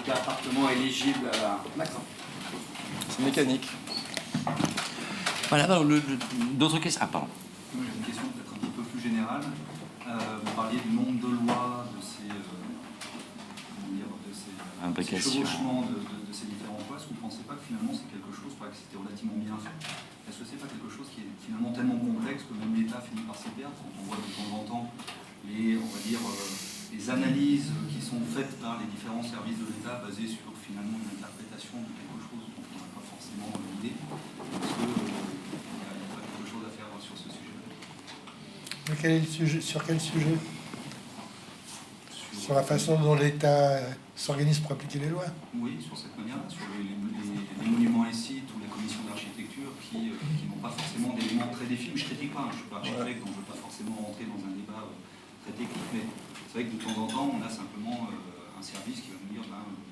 d'appartements éligibles à la... D'accord. C'est mécanique. Voilà, alors, d'autres questions? Ah, pardon. Moi, j'ai une question peut-être un petit peu plus générale. Vous parliez du nombre de lois, de ces chevauchements de ces différents lois. Est-ce que vous ne pensez pas que finalement c'est quelque chose, que c'était relativement bien fait? Est-ce que c'est pas quelque chose qui est finalement tellement complexe que même l'État finit par s'y perdre quand on voit de temps en temps les analyses qui sont faites par les différents services de l'État basées sur finalement une interprétation de quelque chose dont on n'a pas forcément l'idée? Est-ce qu'il n'y a pas quelque chose à faire sur ce sujet-là? Sur quel sujet? Sur la façon dont l'État s'organise pour appliquer les lois? Oui, sur cette manière-là, sur les monuments et sites ou les commissions d'architecture qui n'ont pas forcément d'éléments très définis. Je ne critique pas, je ne suis pas architecte, donc je ne veux pas forcément rentrer dans un débat très technique, mais c'est vrai que de temps en temps, on a simplement un service qui va nous dire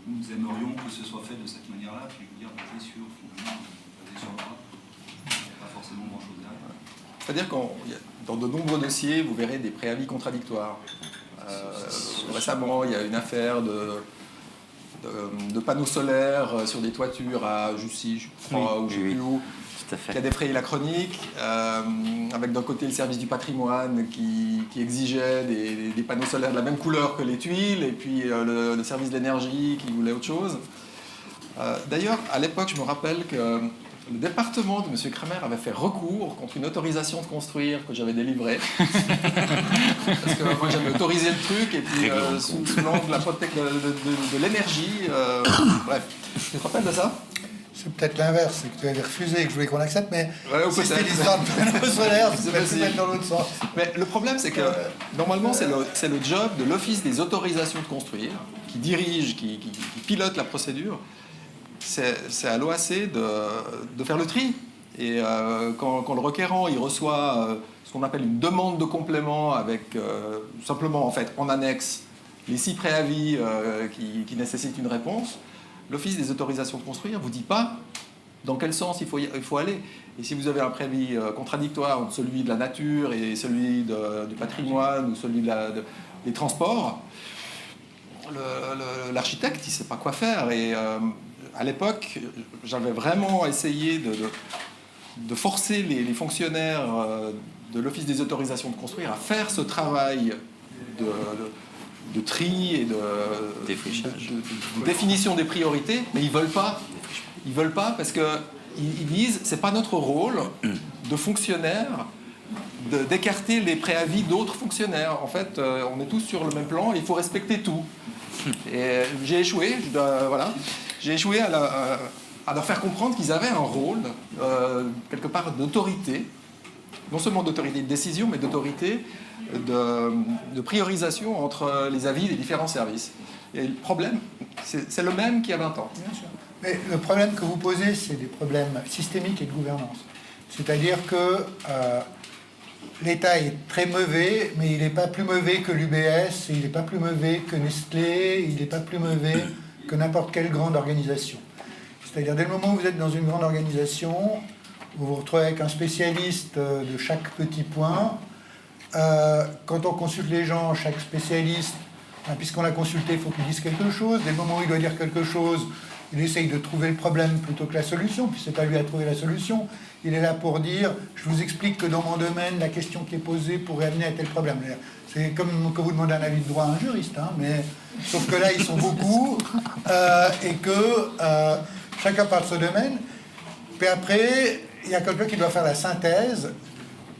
nous aimerions que ce soit fait de cette manière-là, puis vous dire basé sur le droit. Il n'y a pas forcément grand-chose derrière. C'est-à-dire que dans de nombreux dossiers, vous verrez des préavis contradictoires. Récemment, il y a une affaire de panneaux solaires sur des toitures à Jussy, je crois, ou je ne sais plus où, qui a défrayé la chronique, avec d'un côté le service du patrimoine qui exigeait des panneaux solaires de la même couleur que les tuiles, et puis le service de l'énergie qui voulait autre chose. D'ailleurs, à l'époque, je me rappelle que le département de M. Kramer avait fait recours contre une autorisation de construire que j'avais délivrée. Parce que moi j'avais autorisé le truc et puis sous l'angle de l'énergie. Bref, tu te rappelles de ça? C'est peut-être l'inverse, c'est que tu avais refusé et que je voulais qu'on accepte, mais Ouais, ou si c'était peut-être. l'histoire de panneaux solaires, C'est c'est peut-être possible. mettre dans l'autre sens. Mais le problème, c'est que normalement, c'est le job de l'Office des autorisations de construire, qui dirige, qui pilote la procédure. C'est à l'OAC de faire le tri. Et quand le requérant il reçoit ce qu'on appelle une demande de complément avec simplement, en fait, en annexe, les 6 préavis qui nécessitent une réponse, l'Office des autorisations de construire ne vous dit pas dans quel sens il faut aller. Et si vous avez un préavis contradictoire entre celui de la nature et celui du patrimoine ou celui des transports, l'architecte, il ne sait pas quoi faire. Et à l'époque, j'avais vraiment essayé de forcer les fonctionnaires de l'Office des autorisations de construire à faire ce travail de tri et de définition des priorités, mais ils veulent pas. Ils veulent pas parce qu'ils disent c'est pas notre rôle de fonctionnaire d'écarter les préavis d'autres fonctionnaires. En fait, on est tous sur le même plan et il faut respecter tout. Et j'ai échoué, j'ai échoué à leur faire comprendre qu'ils avaient un rôle, quelque part, d'autorité, non seulement d'autorité de décision, mais d'autorité de priorisation entre les avis des différents services. Et le problème, c'est le même qu'il y a 20 ans. Bien sûr. Mais le problème que vous posez, c'est des problèmes systémiques et de gouvernance. C'est-à-dire que l'État est très mauvais, mais il n'est pas plus mauvais que l'UBS, il n'est pas plus mauvais que Nestlé, il n'est pas plus mauvais que n'importe quelle grande organisation. C'est-à-dire, dès le moment où vous êtes dans une grande organisation, vous vous retrouvez avec un spécialiste de chaque petit point. Quand on consulte les gens, chaque spécialiste, puisqu'on l'a consulté, il faut qu'il dise quelque chose. Dès le moment où il doit dire quelque chose, il essaye de trouver le problème plutôt que la solution, puis c'est pas lui à trouver la solution. Il est là pour dire, je vous explique que dans mon domaine, la question qui est posée pourrait amener à tel problème. C'est comme quand vous demandez un avis de droit à un juriste, hein, mais sauf que là, ils sont beaucoup, et que chacun parle de ce domaine. Puis après, il y a quelqu'un qui doit faire la synthèse.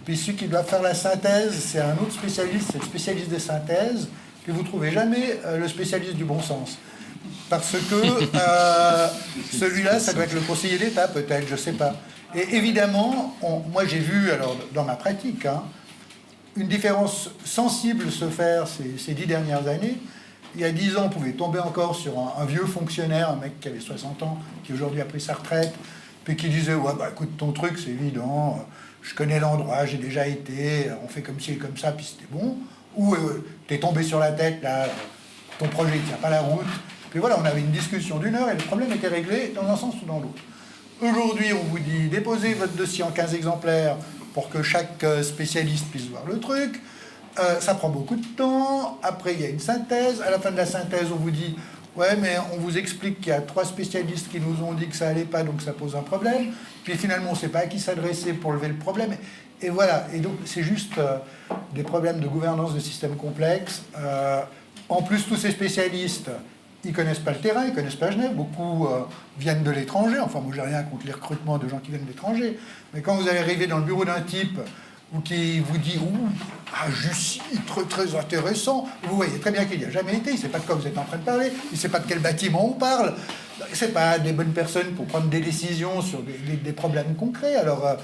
Puis celui qui doit faire la synthèse, c'est un autre spécialiste, c'est le spécialiste des synthèses. Puis vous ne trouvez jamais le spécialiste du bon sens. Parce que celui-là, ça doit être le conseiller d'État, peut-être, je ne sais pas. Et évidemment, moi j'ai vu, alors dans ma pratique, une différence sensible se faire ces 10 dernières années. Il y a 10 ans, on pouvait tomber encore sur un vieux fonctionnaire, un mec qui avait 60 ans, qui aujourd'hui a pris sa retraite, puis qui disait, ouais, bah écoute, ton truc, c'est évident, je connais l'endroit, j'ai déjà été, on fait comme ci et comme ça, puis c'était bon. Ou t'es tombé sur la tête, là, ton projet ne tient pas la route. Puis voilà, on avait une discussion d'1 heure et le problème était réglé dans un sens ou dans l'autre. Aujourd'hui, on vous dit, déposez votre dossier en 15 exemplaires pour que chaque spécialiste puisse voir le truc. Ça prend beaucoup de temps. Après, il y a une synthèse. À la fin de la synthèse, on vous dit, ouais, mais on vous explique qu'il y a 3 spécialistes qui nous ont dit que ça allait pas, donc ça pose un problème. Puis finalement, on ne sait pas à qui s'adresser pour lever le problème. Et voilà. Et donc, c'est juste des problèmes de gouvernance de systèmes complexes. En plus, tous ces spécialistes, ils ne connaissent pas le terrain, ils ne connaissent pas Genève. Beaucoup viennent de l'étranger. Enfin, moi, j'ai rien contre les recrutements de gens qui viennent de l'étranger. Mais quand vous allez arriver dans le bureau d'un type ou qui vous dit « Jussy, très, très intéressant », vous voyez très bien qu'il n'y a jamais été. Il ne sait pas de quoi vous êtes en train de parler. Il ne sait pas de quel bâtiment on parle. Ce n'est pas des bonnes personnes pour prendre des décisions sur des problèmes concrets. Alors,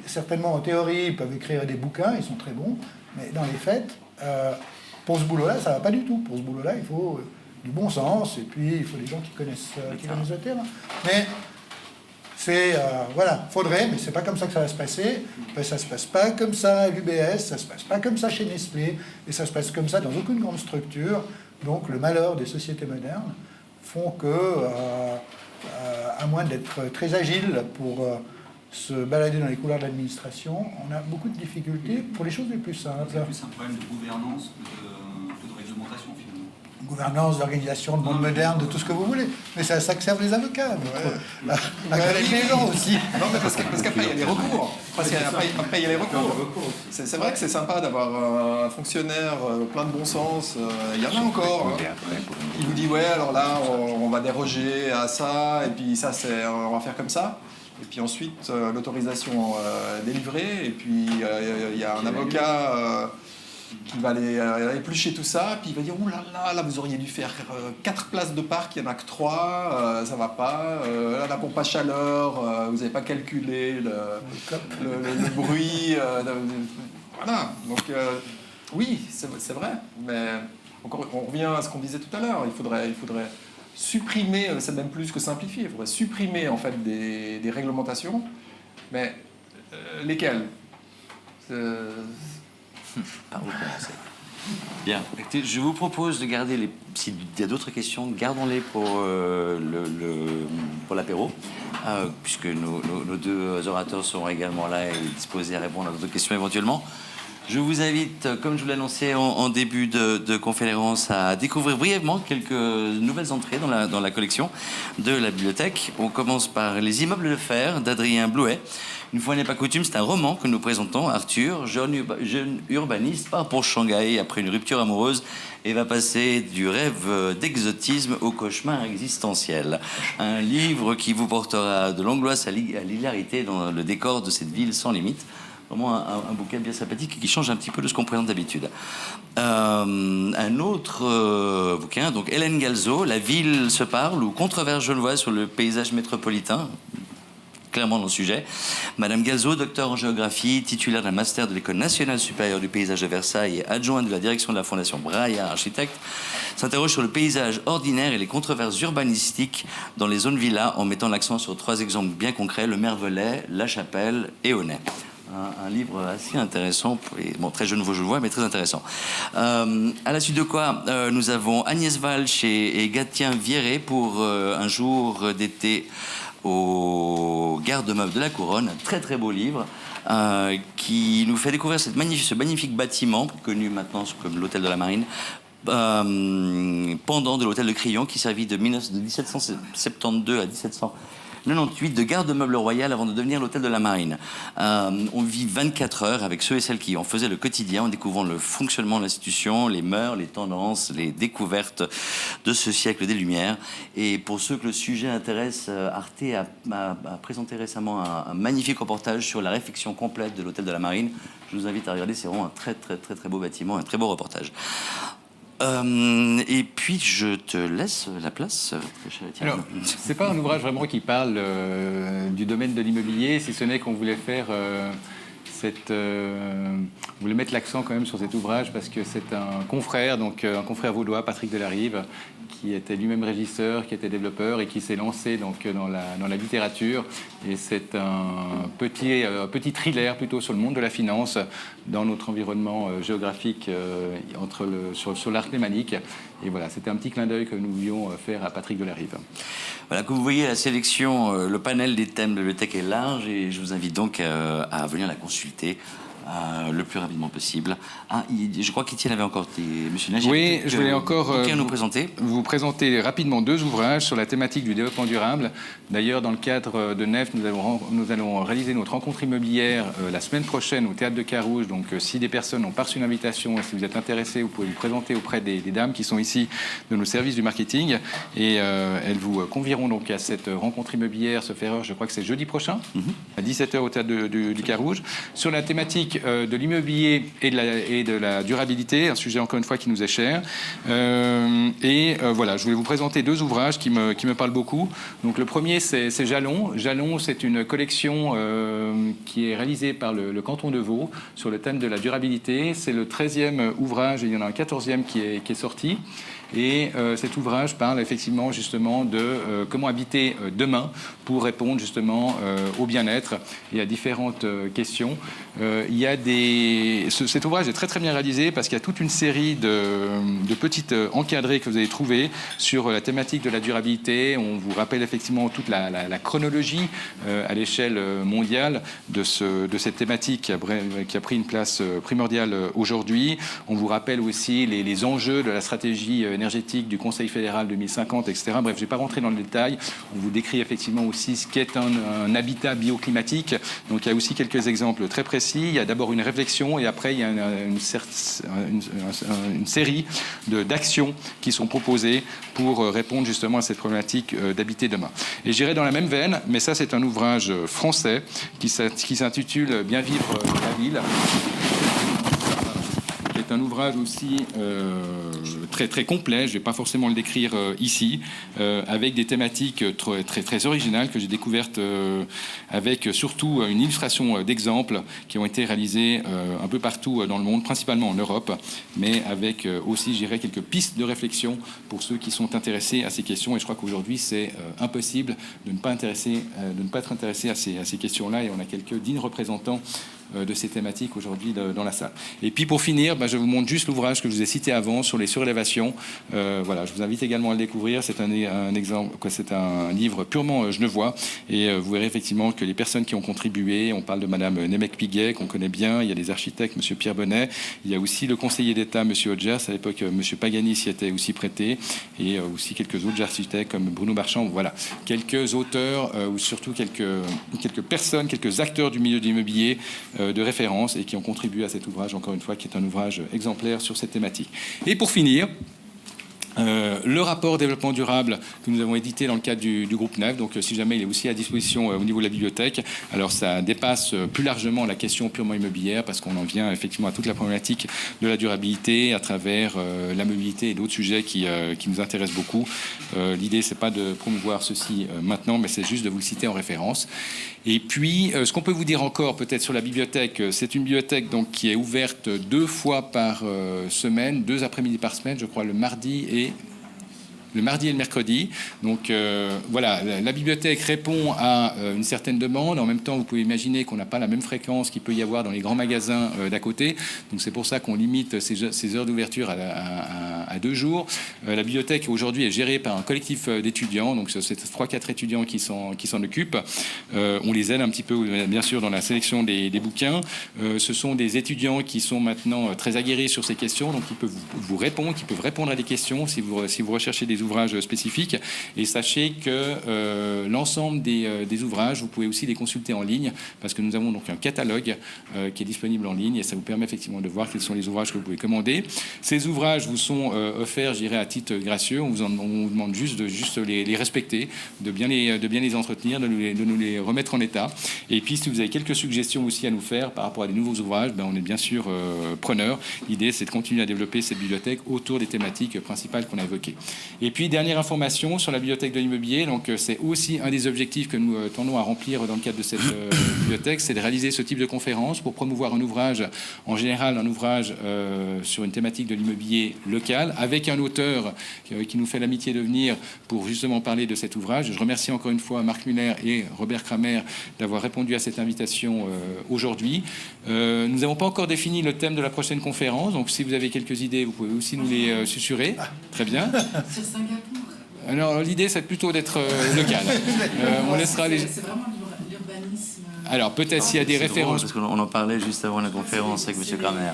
certainement, en théorie, ils peuvent écrire des bouquins, ils sont très bons. Mais dans les faits, pour ce boulot-là, ça ne va pas du tout. Pour ce boulot-là, il faut du bon sens, et puis il faut des gens qui connaissent le terrain. Mais c'est, voilà, faudrait, mais c'est pas comme ça que ça va se passer. Ben, ça se passe pas comme ça à l'UBS, ça se passe pas comme ça chez Nestlé, et ça se passe comme ça dans aucune grande structure. Donc le malheur des sociétés modernes font que, à moins d'être très agile pour se balader dans les couloirs de l'administration, on a beaucoup de difficultés pour les choses les plus simples. C'est plus un problème de gouvernance que de réglementation, finalement. Gouvernance, d'organisation, de monde moderne, de tout ce que vous voulez. Mais c'est à ça que servent les avocats. À connaître les gens aussi. Non, mais parce qu'après, il y a les recours. Après, il y a les recours. C'est vrai que c'est sympa d'avoir un fonctionnaire plein de bon sens. Il y en a encore. Il vous dit, ouais, alors là, on va déroger à ça, et puis ça, on va faire comme ça. et puis ensuite l'autorisation délivrée, et puis il y a un avocat qui va aller éplucher tout ça, puis il va dire « Ouh là, vous auriez dû faire 4 places de parc, il n'y en a que 3, ça va pas. Là, la pompe à chaleur, vous n'avez pas calculé le bruit. Voilà, donc oui, c'est vrai, mais encore, on revient à ce qu'on disait tout à l'heure, il faudrait supprimer, c'est même plus que simplifier, il faudrait supprimer en fait des réglementations, mais lesquelles Par où commencer? Bien. Écoutez, je vous propose de garder s'il y a d'autres questions, gardons-les pour pour l'apéro, puisque nos deux orateurs seront également là et disposés à répondre à d'autres questions éventuellement. Je vous invite, comme je vous l'ai annoncé en début de conférence, à découvrir brièvement quelques nouvelles entrées dans la collection de la bibliothèque. On commence par Les Immeubles de fer d'Adrien Blouet. Une fois n'est pas coutume, c'est un roman que nous présentons. Arthur, jeune urbaniste, part pour Shanghai après une rupture amoureuse et va passer du rêve d'exotisme au cauchemar existentiel. Un livre qui vous portera de l'angoisse à l'hilarité dans le décor de cette ville sans limite. Vraiment un bouquin bien sympathique qui change un petit peu de ce qu'on présente d'habitude. Un autre bouquin, donc Hélène Galzo, La ville se parle ou controverse genevoise sur le paysage métropolitain. Clairement dans le sujet. Madame Galzo, docteur en géographie, titulaire d'un master de l'École nationale supérieure du paysage de Versailles et adjointe de la direction de la Fondation Braillard Architecte, s'interroge sur le paysage ordinaire et les controverses urbanistiques dans les zones villas en mettant l'accent sur 3 exemples bien concrets, le Mervelet, La Chapelle et Aunay. Un livre assez intéressant, bon, très genevois, mais très intéressant. À la suite de quoi, nous avons Agnès Walsh et Gatien Vierret pour un jour d'été au garde-meuble de la Couronne, un très très beau livre qui nous fait découvrir ce magnifique bâtiment connu maintenant comme l'hôtel de la Marine, pendant de l'hôtel de Crillon qui servit de 1772 à 1798 de garde-meuble royal avant de devenir l'hôtel de la Marine. On vit 24 heures avec ceux et celles qui en faisaient le quotidien en découvrant le fonctionnement de l'institution, les mœurs, les tendances, les découvertes de ce siècle des Lumières. Et pour ceux que le sujet intéresse, Arte a présenté récemment un magnifique reportage sur la réfection complète de l'hôtel de la Marine. Je vous invite à regarder, c'est vraiment un très beau bâtiment, un très beau reportage. Et puis je te laisse la place. Alors, c'est pas un ouvrage vraiment qui parle du domaine de l'immobilier, si ce n'est qu'on voulait faire on voulait mettre l'accent quand même sur cet ouvrage parce que c'est un confrère vaudois, Patrick Delarive, qui était lui-même régisseur, qui était développeur et qui s'est lancé donc dans la littérature. Et c'est un petit thriller plutôt sur le monde de la finance dans notre environnement géographique sur l'arc lémanique. Et voilà, c'était un petit clin d'œil que nous voulions faire à Patrick Delarive. Voilà, comme vous voyez, la sélection, le panel des thèmes de la bibliothèque est large et je vous invite donc à venir la consulter le plus rapidement possible. Je crois qu'Étienne avait encore Monsieur Nagy. Oui, je voulais encore nous présenter. Vous présenter rapidement 2 ouvrages sur la thématique du développement durable. D'ailleurs, dans le cadre de NEF, nous allons réaliser notre rencontre immobilière la semaine prochaine au Théâtre de Carouge. Donc, si des personnes ont pas reçu une invitation et si vous êtes intéressés, vous pouvez vous présenter auprès des dames qui sont ici de nos services du marketing. Et elles vous convieront donc à cette rencontre immobilière, se faire, je crois que c'est jeudi prochain, à 17h au Théâtre du Carouge, sur la thématique de l'immobilier et de la durabilité, un sujet encore une fois qui nous est cher. Voilà, je voulais vous présenter 2 ouvrages qui me parlent beaucoup. Donc le premier, c'est Jalon. Jalon, c'est une collection qui est réalisée par le canton de Vaud sur le thème de la durabilité. C'est le 13e ouvrage et il y en a un 14e qui est sorti. Et cet ouvrage parle effectivement justement de comment habiter demain pour répondre justement au bien-être et à différentes questions. Cet ouvrage est très bien réalisé parce qu'il y a toute une série de petites encadrées que vous allez trouver sur la thématique de la durabilité. On vous rappelle effectivement toute la chronologie à l'échelle mondiale de cette thématique qui a pris une place primordiale aujourd'hui. On vous rappelle aussi les enjeux de la stratégie énergétique énergétique du Conseil fédéral 2050, etc. Bref, je ne vais pas rentrer dans le détail. On vous décrit effectivement aussi ce qu'est un habitat bioclimatique. Donc il y a aussi quelques exemples très précis. Il y a d'abord une réflexion et après il y a une série d'actions qui sont proposées pour répondre justement à cette problématique d'habiter demain. Et j'irai dans la même veine, mais ça c'est un ouvrage français qui s'intitule « Bien vivre la ville ». C'est un ouvrage aussi très, très complet, je ne vais pas forcément le décrire ici, avec des thématiques très, très, très originales que j'ai découvertes avec surtout une illustration d'exemples qui ont été réalisés un peu partout dans le monde, principalement en Europe, mais avec aussi, je dirais, quelques pistes de réflexion pour ceux qui sont intéressés à ces questions. Et je crois qu'aujourd'hui, c'est impossible de ne pas être intéressé à ces questions-là, et on a quelques dignes représentants de ces thématiques aujourd'hui dans la salle. Et puis pour finir, je vous montre juste l'ouvrage que je vous ai cité avant sur les surélévations. Voilà, je vous invite également à le découvrir. C'est un exemple, c'est un livre purement genevois, et vous verrez effectivement que les personnes qui ont contribué, on parle de Madame Nemec-Piguet qu'on connaît bien, il y a des architectes, Monsieur Pierre Bonnet, il y a aussi le conseiller d'État Monsieur Hodgers, à l'époque Monsieur Pagani s'y était aussi prêté, et aussi quelques autres architectes comme Bruno Marchand. Voilà, quelques auteurs ou surtout quelques personnes, quelques acteurs du milieu de l'immobilier de référence et qui ont contribué à cet ouvrage, encore une fois, qui est un ouvrage exemplaire sur cette thématique. Et pour finir, le rapport développement durable que nous avons édité dans le cadre du groupe NEF, donc si jamais il est aussi à disposition au niveau de la bibliothèque, alors ça dépasse plus largement la question purement immobilière, parce qu'on en vient effectivement à toute la problématique de la durabilité à travers la mobilité et d'autres sujets qui nous intéressent beaucoup. L'idée, c'est pas de promouvoir ceci maintenant, mais c'est juste de vous le citer en référence. Et puis, ce qu'on peut vous dire encore peut-être sur la bibliothèque, c'est une bibliothèque donc, qui est ouverte 2 fois par semaine, 2 après-midi par semaine, je crois, le mardi et le mercredi. Donc voilà, la bibliothèque répond à une certaine demande. En même temps, vous pouvez imaginer qu'on n'a pas la même fréquence qu'il peut y avoir dans les grands magasins d'à côté. Donc c'est pour ça qu'on limite ces heures d'ouverture à 2 jours. La bibliothèque aujourd'hui est gérée par un collectif d'étudiants. Donc c'est 3-4 étudiants qui s'en occupent. On les aide un petit peu, bien sûr, dans la sélection des bouquins. Ce sont des étudiants qui sont maintenant très aguerris sur ces questions, donc qui peuvent vous répondre, qui peuvent répondre à des questions si vous recherchez des ouvrages spécifiques. Et sachez que l'ensemble des ouvrages, vous pouvez aussi les consulter en ligne, parce que nous avons donc un catalogue qui est disponible en ligne, et ça vous permet effectivement de voir quels sont les ouvrages que vous pouvez commander. Ces ouvrages vous sont offerts, je dirais, à titre gracieux. On vous demande juste de les respecter, de bien les entretenir, de nous les remettre en état. Et puis si vous avez quelques suggestions aussi à nous faire par rapport à des nouveaux ouvrages, on est bien sûr preneurs. L'idée, c'est de continuer à développer cette bibliothèque autour des thématiques principales qu'on a évoquées. Et puis, dernière information sur la bibliothèque de l'immobilier. Donc, c'est aussi un des objectifs que nous tendons à remplir dans le cadre de cette bibliothèque, c'est de réaliser ce type de conférence pour promouvoir un ouvrage, en général un ouvrage sur une thématique de l'immobilier local, avec un auteur qui nous fait l'amitié de venir pour justement parler de cet ouvrage. Je remercie encore une fois Marc Muller et Robert Kramer d'avoir répondu à cette invitation aujourd'hui. Nous n'avons pas encore défini le thème de la prochaine conférence, donc si vous avez quelques idées, vous pouvez aussi nous les susurrer. Très bien. Sur Singapour. Alors l'idée, c'est plutôt d'être local. On laissera les... C'est vraiment l'urbanisme. Alors peut-être s'il y a des références... Parce qu'on en parlait juste avant la conférence avec M. Kramer.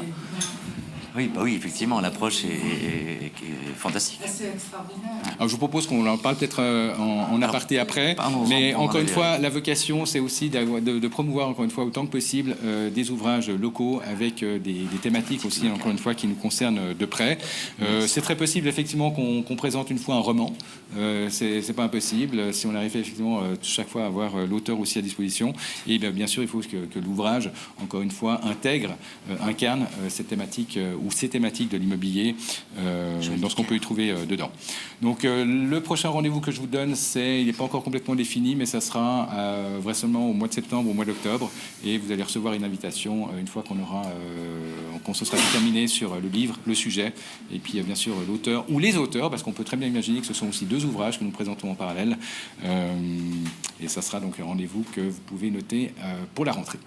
Oui, effectivement, l'approche est fantastique. C'est extraordinaire. Alors, je vous propose qu'on en parle peut-être en aparté après, mais encore une fois, la vocation, c'est aussi de promouvoir, encore une fois, autant que possible, des ouvrages locaux avec des thématiques aussi, encore une fois, qui nous concernent de près. C'est très possible, effectivement, qu'on présente une fois un roman. C'est pas impossible, si on arrive effectivement chaque fois à avoir l'auteur aussi à disposition. Et bien sûr, il faut que l'ouvrage, encore une fois, incarne cette thématique ou ces thématiques de l'immobilier dans ce qu'on peut y trouver dedans. Donc le prochain rendez-vous que je vous donne, il n'est pas encore complètement défini, mais ça sera vraisemblablement au mois de septembre ou au mois d'octobre, et vous allez recevoir une invitation une fois qu'on se sera déterminé sur le livre, le sujet, et puis bien sûr l'auteur ou les auteurs, parce qu'on peut très bien imaginer que ce sont aussi 2 ouvrages que nous présentons en parallèle, et ça sera donc un rendez-vous que vous pouvez noter pour la rentrée.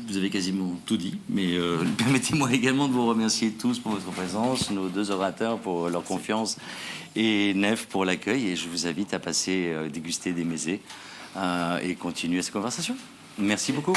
Vous avez quasiment tout dit, mais permettez-moi également de vous remercier tous pour votre présence, nos 2 orateurs pour leur confiance et Nef pour l'accueil. Et je vous invite à passer déguster des mésés et continuer cette conversation. Merci beaucoup.